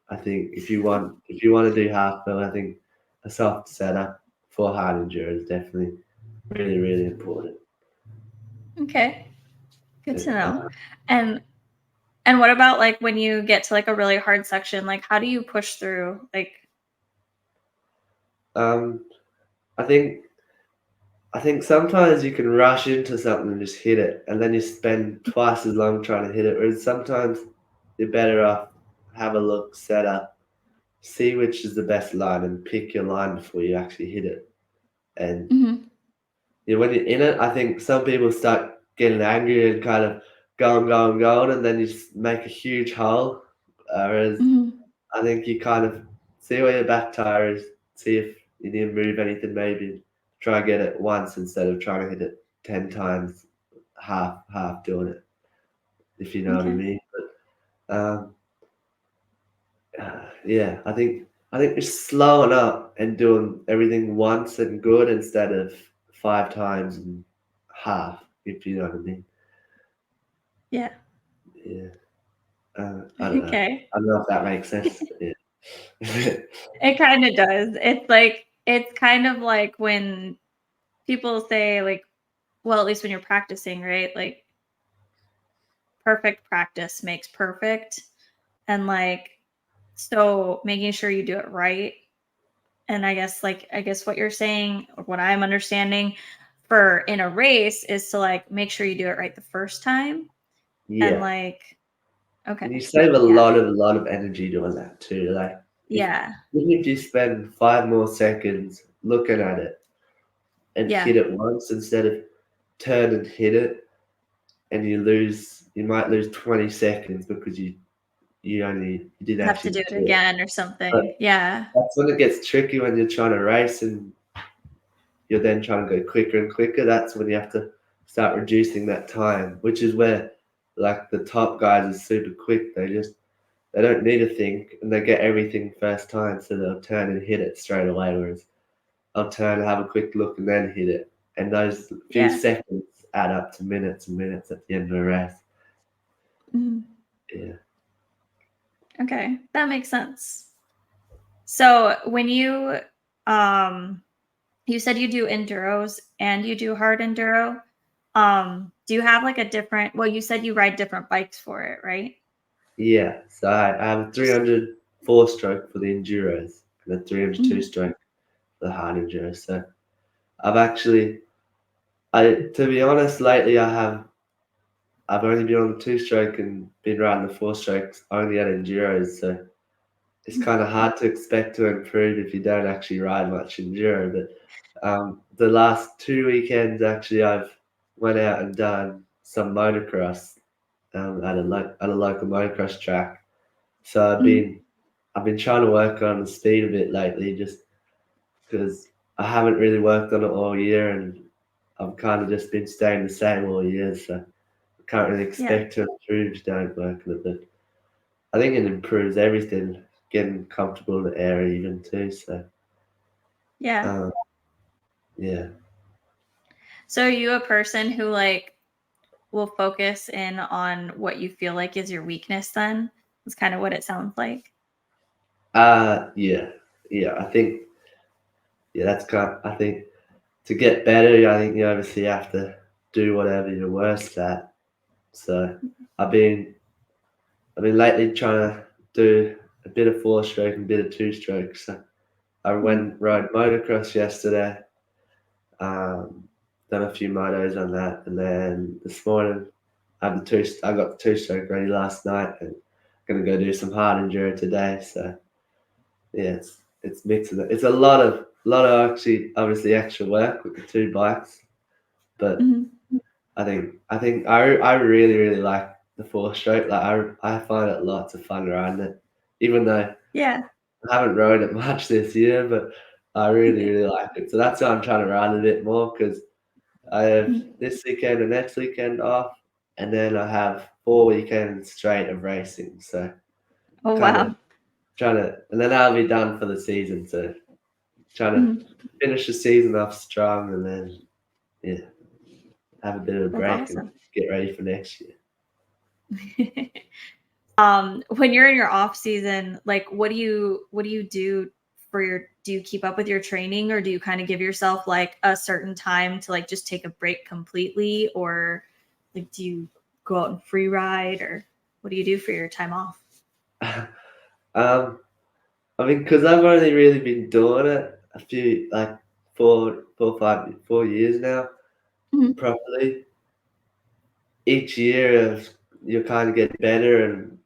I think if you want to do half fill, I think a soft setup for hard enduro is definitely really important. Okay. Good to know. Uh, And what about like when you get to like a really hard section, like how do you push through? Like um, I think I think sometimes you can rush into something and just hit it, and then you spend twice as long trying to hit it. Whereas sometimes you're better off have a look, set up, see which is the best line, and pick your line before you actually hit it. And Mhm. yeah, when you're in it, I think some people start getting angry and kind of going, and then you just make a huge hole. Whereas Mhm. I think you kind of see where your back tire is, see if you need to move anything, maybe try and get it once instead of trying to hit it 10 times, half doing it, if you know what I Okay. mean. But yeah, I think just slowing up and doing everything once and good instead of 5 times and half, if you know what I mean. Yeah. Yeah, I don't know. Okay. I don't know if that makes sense, but yeah. It kind of does. It's kind of like when people say like, well, at least when you're practicing, right? Like perfect practice makes perfect. And like so making sure you do it right. And I guess what you're saying or what I'm understanding for in a race is to like make sure you do it right the first time and Yeah. like And you okay. save Yeah. a lot of energy doing that too. Like if Yeah. even if you spend 5 more seconds looking at it and Yeah. hit it once instead of turn and hit it, and you might lose 20 seconds because you didn't Have to actually do it do it. again or But something. Yeah. that's when it gets tricky when you're trying to race and you're then trying to go quicker and quicker. That's when you have to start reducing that time, which is where like the top guys are super quick. They don't need to think and they get everything first time, so they'll turn and hit it straight away. Whereas I'll turn, have a quick look, and then hit it. And those few Yeah. seconds add up to minutes and minutes at the end of the race. Mhm. Yeah. Okay. That makes sense. So when um you said you do enduros and you do hard enduro. Do you have like a different well, you said you ride different bikes for it, right? Yeah. So I have a 304 stroke for the enduros and a 302 Mhm. stroke for the hard enduro. So I've actually, to be honest, lately I've only been on the 2-stroke and been riding the 4-strokes only at enduros, so it's kind of hard to expect to improve if you don't actually ride much enduro. But the last 2 weekends, actually, I've went out and done some motocross at a local motocross track. So I've been trying to work on the speed a bit lately, just because I haven't really worked on it all year, and I've kind of just been staying the same all year. So I can't really Yeah. expect to improve if you don't work on it. But I think it improves everything, getting comfortable in the area even too. So Yeah. um, yeah. So are you a person who like will focus in on what you feel like is your weakness then? That's kind of what it sounds like. Yeah, yeah. I think that's kind. I think to get better, I think you obviously have to do whatever you're worst at. So I've been lately trying to do a bit of 4-stroke and a bit of 2-stroke. So I Mhm. went rode motocross yesterday. Done a few motos on that, and then this morning I got the 2-stroke ready last night, and gonna go do some hard enduro today. So yeah, it's mixing it. It's a lot of actually obviously extra work with the two bikes, but Mhm. I really like the 4-stroke. Like I find it lots of fun riding it, even though Yeah. I haven't rode it much this year, but I really like it. So that's why I'm trying to ride a bit more because I have this weekend and next weekend off, and then I have 4 weekends straight of racing. So Oh kind of wow. trying to, and then I'll be done for the season. So trying to Mhm. finish the season off strong, and then yeah, have a bit of a That's break and awesome. get ready for next year. When you're in your off season, like what do you do for your do you keep up with your training or do you kind of give yourself like a certain time to like just take a break completely or like do you go out and free ride or what do you do for your time off? um, I mean, because I've only really been doing it a few like 4 years now Mhm. properly. Each year, you kind of get better and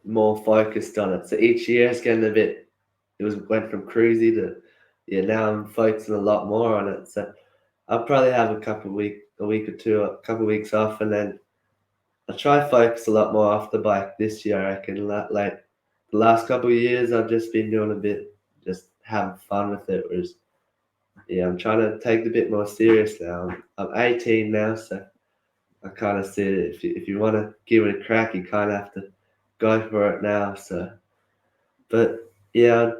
more focused on it. So each year it's getting a bit. It was went from cruisy to yeah. Now I'm focusing a lot more on it. So I'll probably have a week or two, a couple of weeks off, and then I'll try to focus a lot more off the bike this year. I reckon. Like the last couple of years, I've just been doing a bit, just having fun with it. Whereas yeah, I'm trying to take it a bit more serious now. I'm 18 now, so I kind of see it. If you want to give it a crack, you kind of have to go for it now. So, but yeah,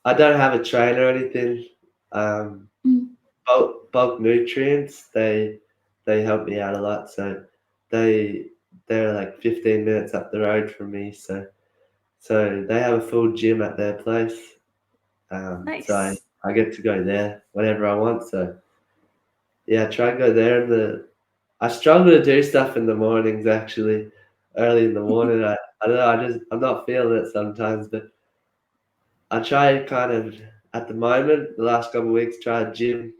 I don't have a trainer or anything. Um, Mhm. bulk nutrients they help me out a lot. So they they're like 15 minutes up the road from me. So they have a full gym at their place. So Nice. I get to go there whenever I want. So yeah, try and go there in the. I struggle to do stuff in the mornings actually. Early in the morning, I don't know. I'm not feeling it sometimes, but I try kind of at the moment the last couple of weeks try gym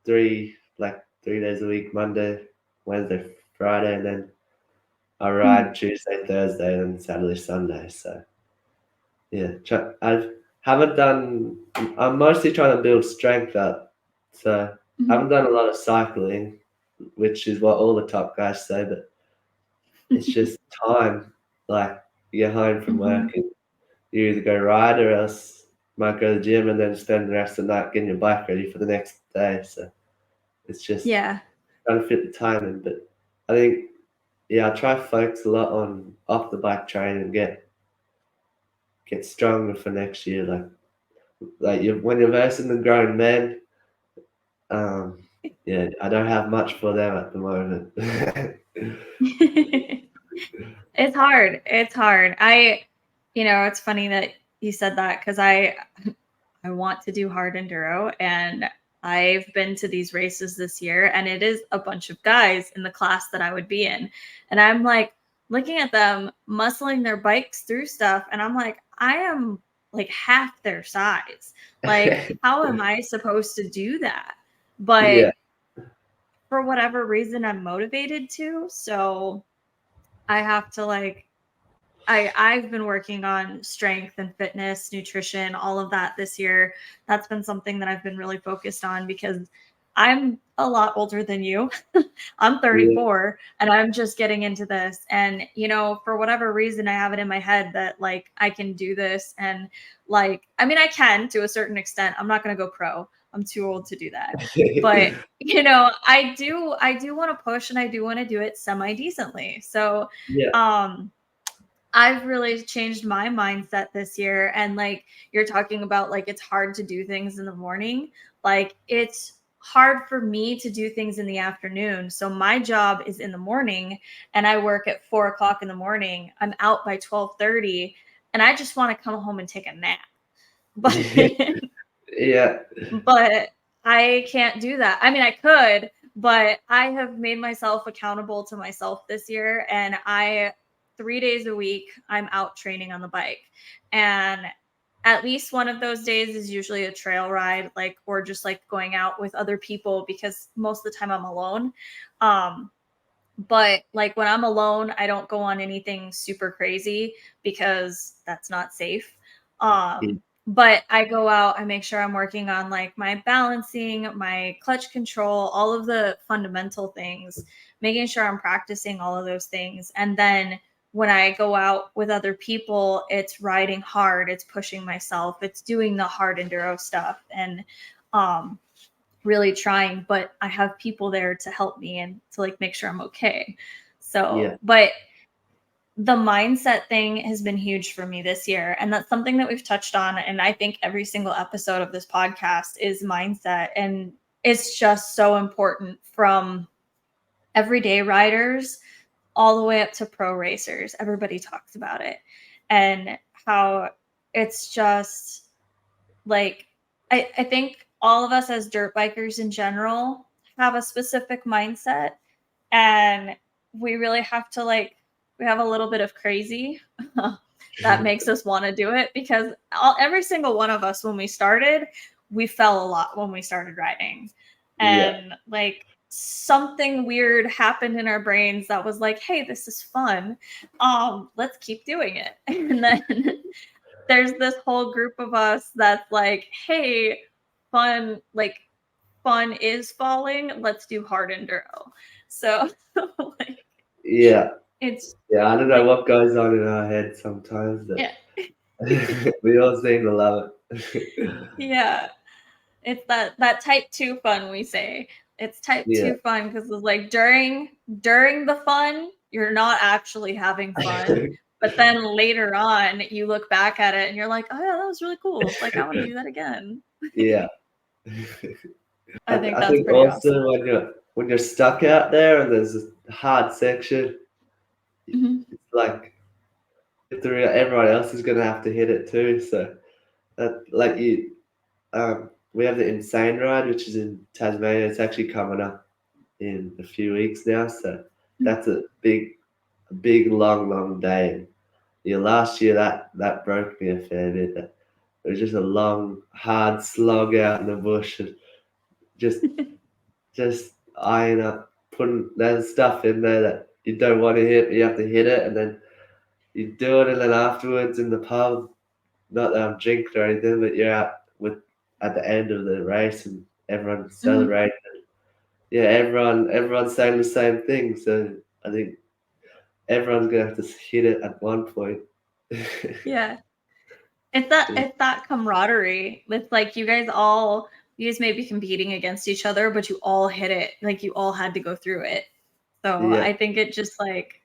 3 days a week, Monday, Wednesday, Friday, and then I Mhm. ride Tuesday, Thursday, and Saturday, Sunday. So yeah, I haven't done. I'm mostly trying to build strength up. So I Mhm. haven't done a lot of cycling, which is what all the top guys say, but it's just time. Like you get home from work Mhm. and you either go ride or else might go to the gym and then spend the rest of the night getting your bike ready for the next day. So it's just Yeah. trying to fit the time in. But I think yeah, I try to focus a lot on off the bike training and get stronger for next year. Like you when you're versing the grown men, um, yeah, I don't have much for them at the moment. It's hard. It's hard. It's funny that you said that because I want to do hard enduro and I've been to these races this year and it is a bunch of guys in the class that I would be in. And I'm like looking at them muscling their bikes through stuff and I'm like, I am like half their size. Like, how am I supposed to do that? But Yeah, for whatever reason I'm motivated to. So I have to like I've been working on strength and fitness, nutrition, all of that this year. That's been something that I've been really focused on because I'm a lot older than you. I'm Yeah. 34 and I'm just getting into this. And, you know, for whatever reason, I have it in my head that like I can do this. And like, I mean, I can to a certain extent. I'm not going to go pro. I'm too old to do that. But, you know, I do want to push and I do want to do it semi decently. So, Yeah. um, I've really changed my mindset this year. And like you're talking about, like it's hard to do things in the morning. Like it's hard for me to do things in the afternoon. So my job is in the morning and I work at 4 o'clock in the morning. I'm out by 12:30 and I just want to come home and take a nap. But Yeah. but I can't do that. I mean, I could, but I have made myself accountable to myself this year. And 3 days a week, I'm out training on the bike. And at least one of those days is usually a trail ride, like, or just like going out with other people because most of the time I'm alone. Um, but like when I'm alone, I don't go on anything super crazy because that's not safe. But I go out, I make sure I'm working on like my balancing, my clutch control, all of the fundamental things, making sure I'm practicing all of those things. And then when I go out with other people, it's riding hard, it's pushing myself, it's doing the hard enduro stuff. And um really trying, but I have people there to help me and to like make sure I'm okay. So, Yeah. but the mindset thing has been huge for me this year. And that's something that we've touched on. And I think every single episode of this podcast is mindset. And it's just so important from everyday riders all the way up to pro racers. Everybody talks about it and how it's just like I think all of us as dirt bikers in general have a specific mindset and we really have to like we have a little bit of crazy that makes us want to do it because every single one of us when we started, we fell a lot when we started riding. Yeah. And like something weird happened in our brains that was like, hey, this is fun. Let's keep doing it. And then there's this whole group of us that's like, hey, fun, like fun is falling. Let's do hard enduro. So like Yeah. it's Yeah. I don't know like what goes on in our heads sometimes that yeah. we all seem to love it. Yeah. It's that type 2 fun we say. It's type Yeah. 2 fun because it's like during the fun, you're not actually having fun. But then later on, you look back at it and you're like, oh yeah, that was really cool. Like I want to do that again. Yeah. I think I that's think pretty also awesome. when you're stuck out there and there's a hard section, Mhm. it's like everyone else is gonna have to hit it too. So that like we have the insane ride, which is in Tasmania. It's actually coming up in a few weeks now. So that's a big, long day. Yeah, last year that broke me a fair bit. It was just a long, hard slog out in the bush and just just eyeing up, putting there's stuff in there that you don't want to hit, but you have to hit it, and then you do it, and then afterwards in the pub, not that I'm drinking or anything, but you're out with at the end of the race and everyone's Mhm. celebrating. Yeah, everyone's saying the same thing, so I think everyone's gonna have to hit it at one point. Yeah. It's that camaraderie. It's like you guys may be competing against each other, but you all hit it. Like you all had to go through it. So Yeah, I think it just like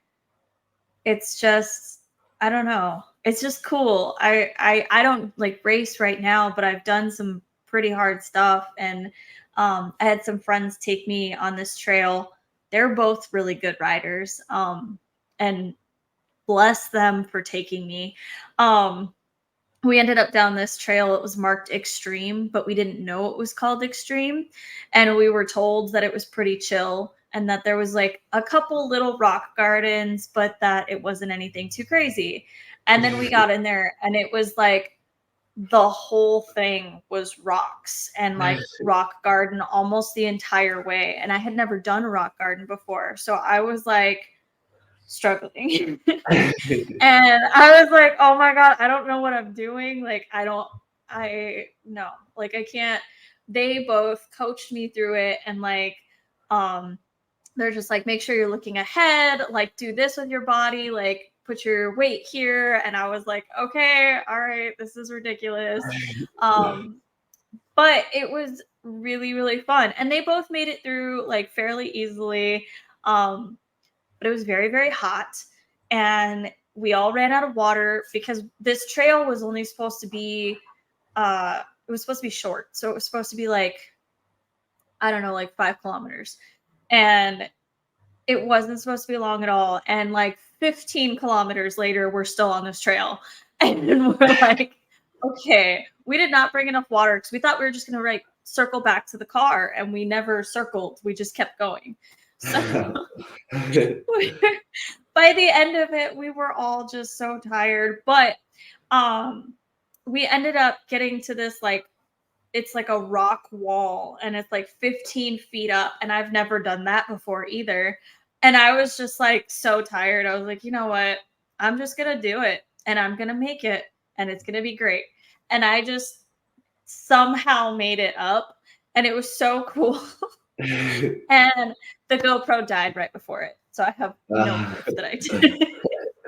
it's just I don't know. It's just cool. I don't like race right now, but I've done some pretty hard stuff and I had some friends take me on this trail. They're both really good riders. And bless them for taking me. Um we ended up down this trail. It was marked extreme, but we didn't know it was called extreme. And we were told that it was pretty chill and that there was like a couple little rock gardens, but that it wasn't anything too crazy. And then we got in there and it was like the whole thing was rocks and like rock garden almost the entire way. And I had never done a rock garden before. So I was like struggling. And I was like, oh my God, I don't know what I'm doing. Like, no, like I can't. They both coached me through it and like, they're just like, make sure you're looking ahead, like do this with your body, like put your weight here. And I was like, okay, all right, this is ridiculous. Um, but it was really, really fun. And they both made it through like fairly easily. Um, but it was very, very hot. And we all ran out of water because this trail was only supposed to be it was supposed to be short. So it was supposed to be like, I don't know, like 5 kilometers. And it wasn't supposed to be long at all. And like 15 kilometers later, we're still on this trail. And we're like, okay, we did not bring enough water because we thought we were just going to like circle back to the car. And we never circled. We just kept going. So by the end of it, we were all just so tired. But um, we ended up getting to this like, it's like a rock wall and it's like 15 feet up. And I've never done that before either. And I was just like so tired. I was like, you know what? I'm just going to do it and I'm going to make it and it's going to be great. And I just somehow made it up and it was so cool. And the GoPro died right before it. So I have no proof that I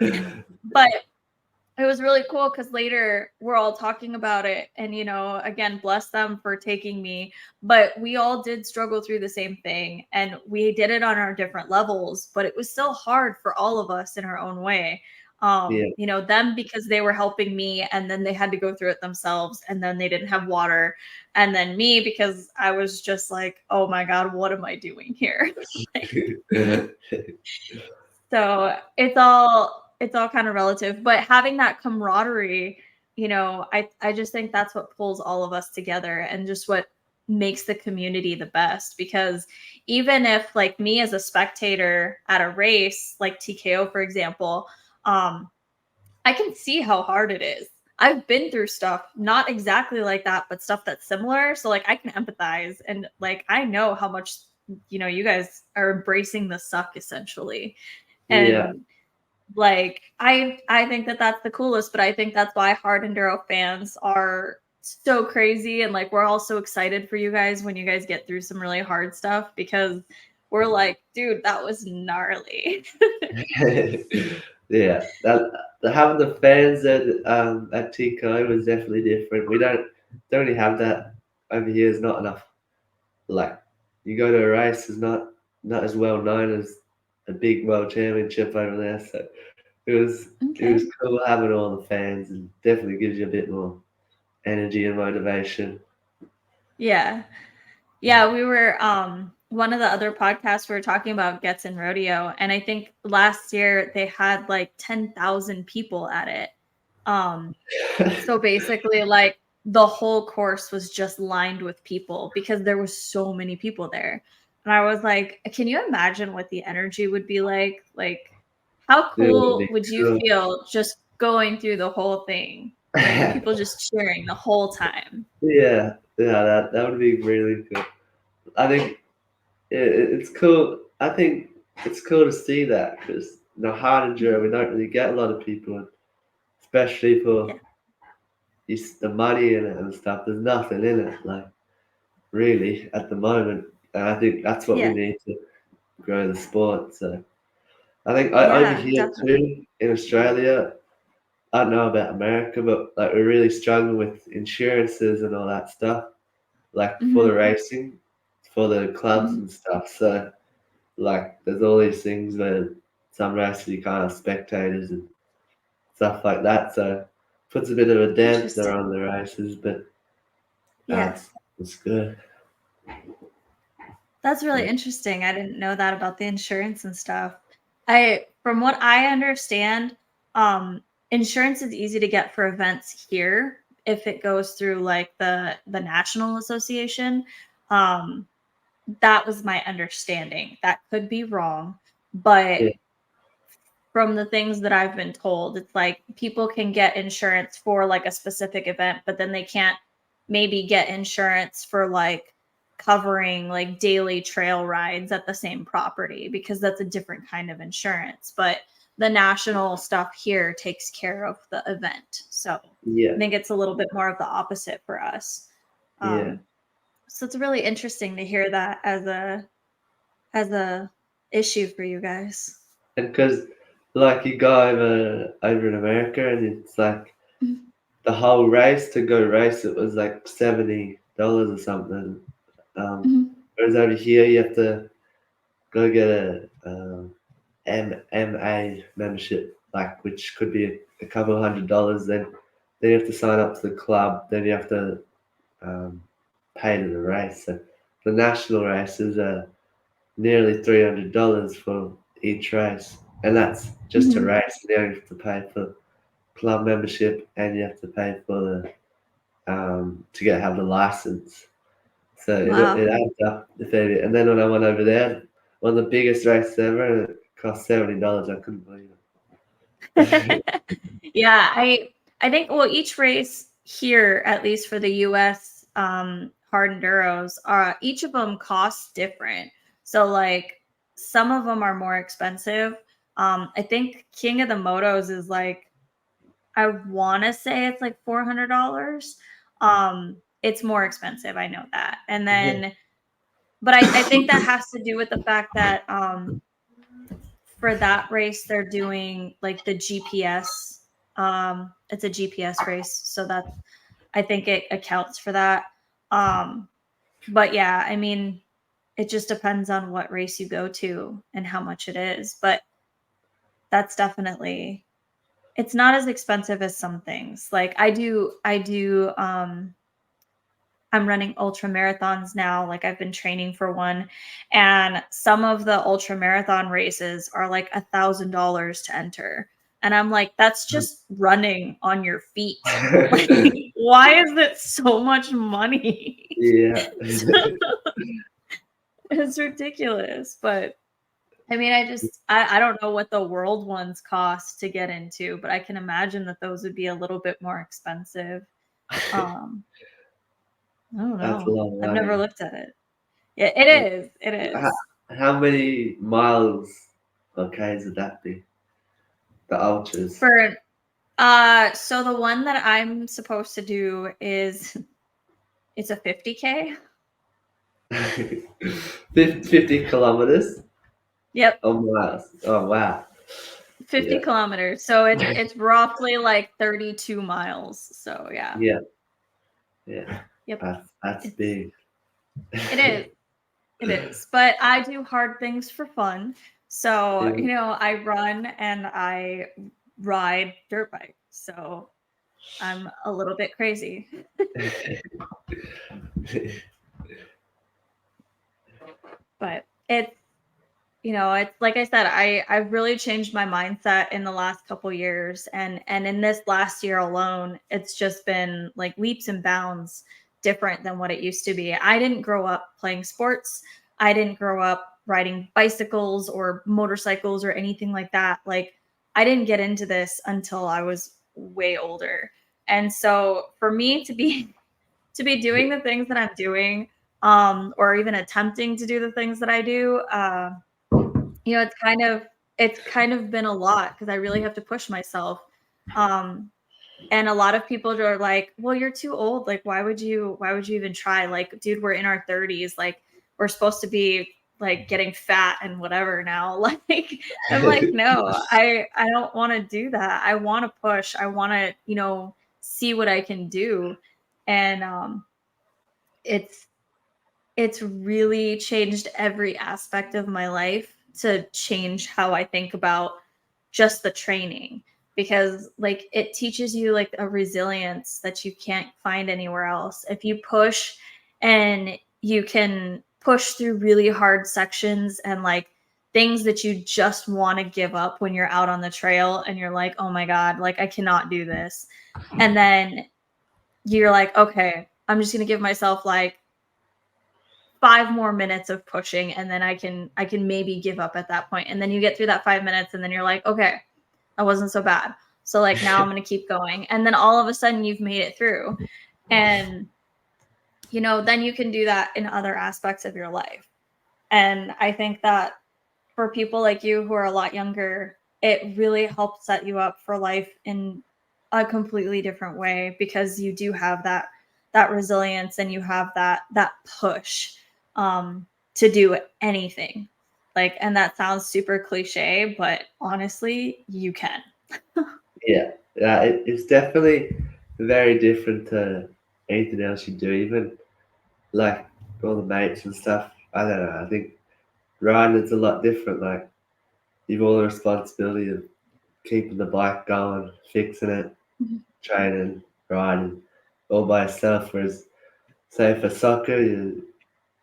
did. But it was really cool because later we're all talking about it. And, you know, again, bless them for taking me. But we all did struggle through the same thing. And we did it on our different levels. But it was still hard for all of us in our own way. Yeah. You know, them because they were helping me and then they had to go through it themselves and then they didn't have water. And then me because I was just like, oh my God, what am I doing here? So it's all kind of relative, but having that camaraderie, you know, I just think that's what pulls all of us together and just what makes the community the best because even if like me as a spectator at a race like TKO for example, I can see how hard it is. I've been through stuff not exactly like that but stuff that's similar, so like I can empathize and like I know how much you know you guys are embracing the suck essentially. Yeah. And like I think that that's the coolest, but I think that's why hard enduro fans are so crazy and like we're all so excited for you guys when you guys get through some really hard stuff because we're like, dude, that was gnarly. Yeah, having the fans at TKO was definitely different. We don't really have that over here. Is not enough. Like you go to a race, is not as well known as a big world championship over there. So it was Okay. cool having all the fans, and definitely gives you a bit more energy and motivation. Yeah. Yeah, we were one of the other podcasts we were talking about gets in rodeo and I think last year they had like 10,000 people at it. Um So basically, like the whole course was just lined with people because there was so many people there. And I was like, can you imagine what the energy would be like? Like, how It would cool be would you cool. feel just going through the whole thing? Like people just cheering the whole time. Yeah, yeah, that would be really cool. I think it's cool. I think it's cool to see that because hard enduro we don't really get a lot of people, and especially Yeah. for the money in it and stuff. There's nothing in it, like really at the moment, and I think that's what we Yeah. need to grow the sport. So I think over Yeah, here definitely. too in Australia, I don't know about America, but like we're really struggling with insurances and all that stuff, like for the Hmm. racing, for the clubs Hmm. and stuff. So like there's all these things where some races you can't have spectators and stuff like that. So puts a bit of a dampener Interesting. on the races, but Yeah. it's good. That's really interesting. I didn't know that about the insurance and stuff. I from what I understand, um, insurance is easy to get for events here if it goes through like the national association. Um, that was my understanding. That could be wrong, but Yeah, from the things that I've been told, it's like people can get insurance for like a specific event, but then they can't maybe get insurance for like covering like daily trail rides at the same property because that's a different kind of insurance. But the national stuff here takes care of the event. So I Yeah, think it's a little bit more of the opposite for us. yeah. So it's really interesting to hear that as a issue for you guys. And because like you go over in America, and it's like Mhm. the whole race to go race it was like $70 or something. Mhm. Whereas over here you have to go get a MMA membership, like which could be a couple of $100. Then you have to sign up to the club. Then you have to um, pay to the race. So the national races are nearly $300 for each race, and that's just to Mhm. race. You don't have to pay for club membership, and you have to pay for the to have the license. So it Wow. adds up a fair bit. And then when I went over there, one of the biggest races ever, and it cost $70. I couldn't believe it. Yeah, I think well each race here, at least for the US hard enduros, each of them costs different. So like some of them are more expensive. I think King of the Motos is like I want to say it's like $400. It's more expensive, I know that. And then but I think that has to do with the fact that for that race they're doing like the GPS. It's a GPS race, so that's I think it accounts for that. Um, but yeah, I mean, it just depends on what race you go to and how much it is. But that's definitely it's not as expensive as some things. Like I'm running ultra marathons now. Like I've been training for one, and some of the ultra marathon races are like $1,000 to enter. And I'm like, that's just running on your feet. Like, why is it so much money? Yeah. It's ridiculous. But I mean, I don't know what the world ones cost to get into, but I can imagine that those would be a little bit more expensive. Um, I don't That's a know. lot of I've never money. looked at it. Yeah, it Yeah. is. It How, is. how many miles or Ks would that be? The ultras. For so the one that I'm supposed to do is it's a 50K. 50 kilometers Yep, or miles. Oh wow. 50 Yeah. kilometers. So it's roughly like 32 miles. So yeah. Yeah. Yeah. Yep. That's It's big. it is. It is. But I do hard things for fun. So, Yeah. I run and I ride dirt bike. So I'm a little bit crazy. But it's like I said, I've really changed my mindset in the last couple years, and in this last year alone, it's just been like leaps and bounds different than what it used to be. I didn't grow up playing sports. I didn't grow up riding bicycles or motorcycles or anything like that. Like I didn't get into this until I was way older. And so for me to be doing the things that I'm doing, or even attempting to do the things that I do, it's kind of been a lot because I really have to push myself. Um, and a lot of people are like, "Well, you're too old. Like, why would you even try? Like, dude, we're in our 30s. Like, we're supposed to be like getting fat and whatever now." Like, I'm like, "No, I don't want to do that. I want to push. I want to, see what I can do." And it's it's really changed every aspect of my life to change how I think about just the training because like it teaches you like a resilience that you can't find anywhere else. If you push and you can push through really hard sections and like things that you just want to give up when you're out on the trail and you're like, "Oh my god, like I cannot do this." And then you're like, "Okay, I'm just going to give myself like 5 more minutes of pushing, and then I can maybe give up at that point. And then you get through that 5 minutes, and then you're like, okay, that wasn't so bad. So like now I'm gonna keep going. And then all of a sudden you've made it through. And then you can do that in other aspects of your life. And I think that for people like you who are a lot younger, it really helps set you up for life in a completely different way, because you do have that resilience, and you have that push to do anything. Like, and that sounds super cliche, but honestly, you can. Yeah, it's definitely very different to anything else you do. Even like all the mates and stuff. I don't know. I think riding is a lot different. Like you've all the responsibility of keeping the bike going, fixing it, Mhm. training, riding, all by yourself. Whereas, say for soccer,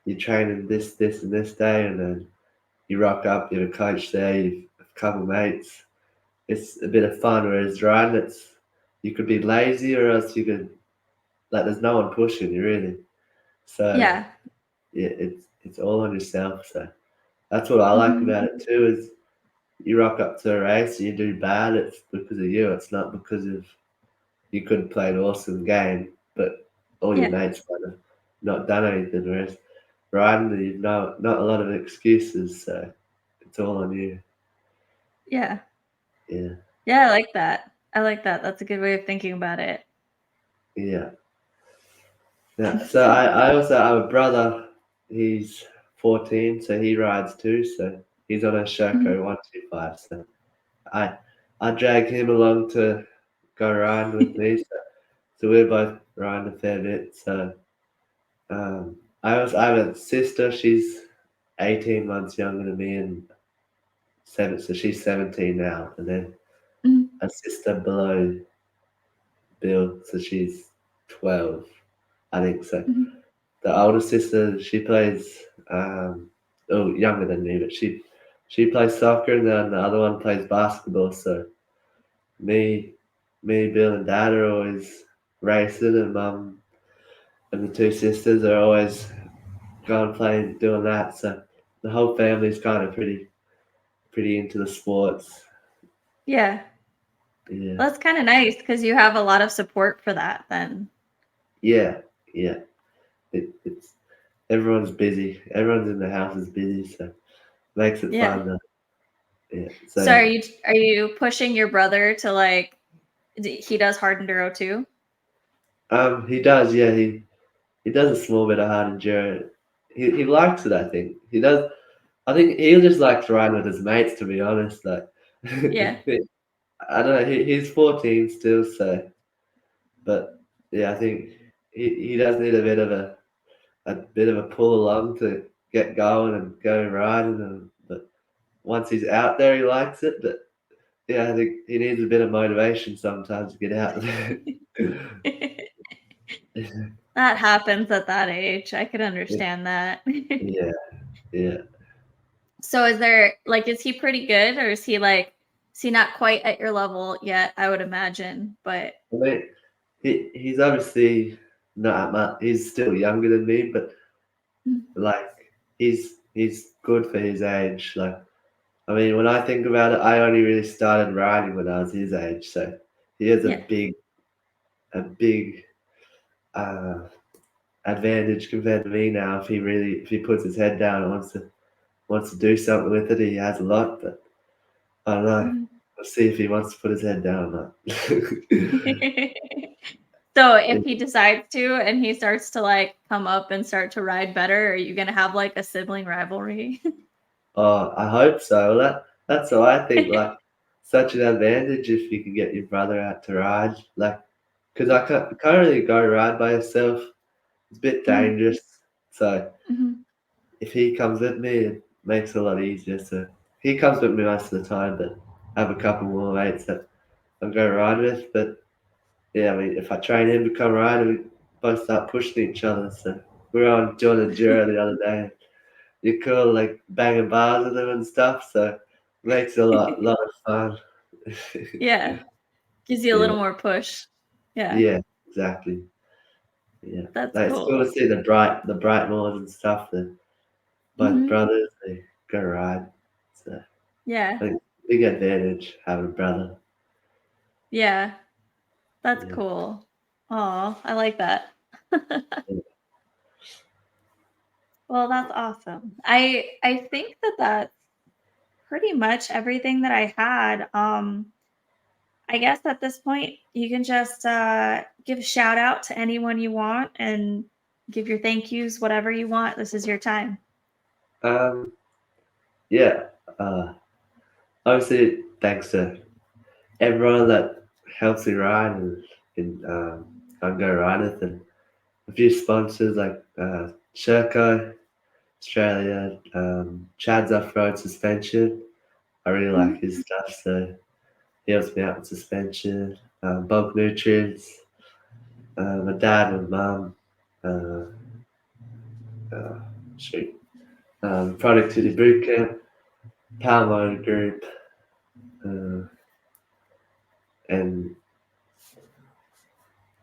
you're training this, and this day, and then you rock up. You have a coach there. You've a couple mates. It's a bit of fun. Whereas riding, you could be lazy, or else you could like there's no one pushing you really. So Yeah. yeah, it's all on yourself. So that's what I like Hmm. about it too. Is you rock up to a race and you do bad, it's because of you. It's not because of you couldn't play an awesome game, but all your Yeah. mates might have not done anything. Whereas riding, you've not a lot of excuses, so it's all on you. Yeah. Yeah, Yeah, I like that. I like that. That's a good way of thinking about it. yeah, yeah. So I also have a brother. He's 14, so he rides too. So he's on a Mhm. Sherco 125. So I I drag him along to go riding with me. So we're both riding a fair bit. So I have a sister. She's 18 months younger than me, and so she's 17 now. And then Mhm. a sister below Bill, so she's 12, I think. So Mhm. the older sister, she plays younger than me, but she plays soccer, and then the other one plays basketball. So me, Bill, and Dad are always racing, and Mum and the two sisters are always going playing, doing that. So the whole family's kind of pretty into the sports. Yeah. Yeah, Well, that's kind of nice because you have a lot of support for that then. yeah, yeah. It's everyone's busy. Everyone's in the house is busy, so makes it Yeah. fun. Yeah. So So are you pushing your brother to like he does hard enduro too? he does. Yeah, he does a small bit of hard enduro. He likes it. I think he does. I think he just likes riding with his mates. To be honest, like Yeah. I don't know. He's 14 still, so but yeah, I think he does need a bit of a pull along to get going and go riding. But once he's out there, he likes it. But yeah, I think he needs a bit of motivation sometimes to get out there. That happens at that age. I could understand that. Yeah, yeah. So is he pretty good, or is he not quite at your level yet, I would imagine, but I mean, he's obviously not much. He's still younger than me, but like he's good for his age. Like I mean, when I think about it, I only really started riding when I was his age, so he has yeah. a big uh, advantage compared to me now. If he puts his head down and wants to do something with it, he has a lot. But I don't know. Mhm. We'll see if he wants to put his head down or not. So if he decides to and he starts to like come up and start to ride better, are you gonna have like a sibling rivalry? Oh, I hope so. Well, that's what I think. Like, such an advantage if you can get your brother out to ride. Like, because I can't really go ride by yourself. It's a bit Mhm. dangerous. So Mhm. if he comes with me, it makes it a lot easier. So he comes with me most of the time, but I have a couple more mates that I go ride with. But yeah, I mean, if I train him to come ride, we both start pushing each other. So we were on doing a Enduro the other day. You cool, like banging bars with him and stuff. So it makes it a lot of fun. Yeah. Gives you a Yeah, little more push. Yeah. yeah, exactly. Yeah, That's like, it's cool to cool. see the bright moors and stuff. The both Hmm. brothers, they go ride. So Yeah. I think big advantage having a brother. Yeah. That's Yeah, cool. Oh, I like that. yeah. Well, that's awesome. I think that that's pretty much everything that I had. I guess at this point you can just give a shout out to anyone you want and give your thank yous, whatever you want. This is your time. Um, yeah. Uh, Obviously, thanks to everyone that helps me ride and I go ride with, and a few sponsors like Sherco Australia, Chad's off-road suspension. I really like Mhm. his stuff, so he helps me out with suspension. Bulk nutrients. My dad, my mum. Uh, uh, shoot. Productivity bootcamp, power motor group, uh, and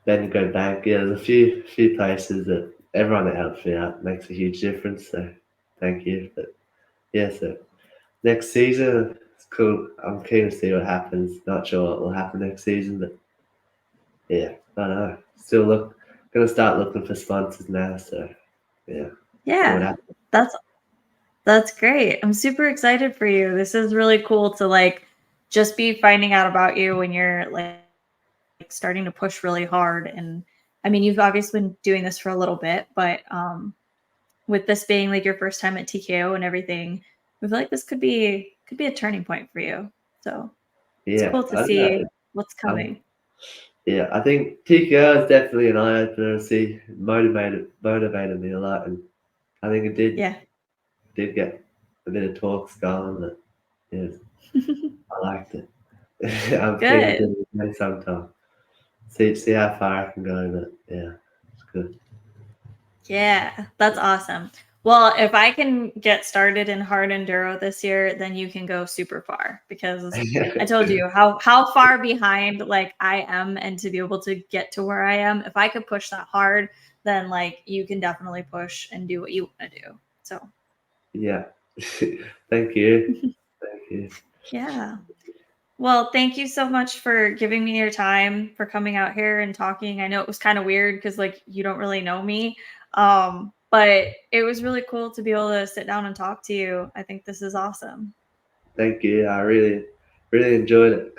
then go back. Yeah, there's a few places that everyone that helps me out makes a huge difference. So thank you. But yeah, so next season it's cool. I'm keen to see what happens. Not sure what will happen next season, but yeah, I don't know. Still gonna start looking for sponsors now. So yeah, see what Yeah. happens. That's That's great. I'm super excited for you. This is really cool to like just be finding out about you when you're like starting to push really hard. And I mean, you've obviously been doing this for a little bit, but with this being like your first time at TKO and everything, I feel like this could be a turning point for you. So it's Yeah, cool to I don't know. see what's I'm coming. Yeah, I think TKO is definitely an eye opener. See, motivated me a lot, and I think it Yeah. did get a bit of talks going. But yeah, I liked it. I'm keen to Good. do it again sometime. See how far I can go. But yeah, it's good. Yeah, that's awesome. Well, if I can get started in hard enduro this year, then you can go super far because I told you how far behind like I am and to be able to get to where I am, if I could push that hard, then like you can definitely push and do what you want to do. So, Yeah. Thank you. Thank you. yeah. Well, thank you so much for giving me your time, for coming out here and talking. I know it was kind of weird because like you don't really know me. But it was really cool to be able to sit down and talk to you. I think this is awesome. Thank you. I really enjoyed it.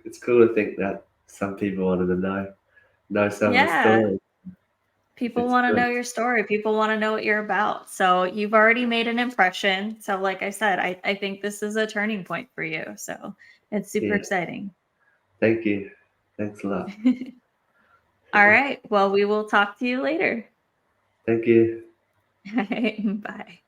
It's cool to think that some people wanted to know some of the Yeah. story. People It's want to good. know your story. People want to know what you're about. So you've already made an impression. So like I said, I think this is a turning point for you. So it's super Yeah. exciting. Thank you. Thanks a lot. All right. Well, we will talk to you later. Thank you. All right. Bye.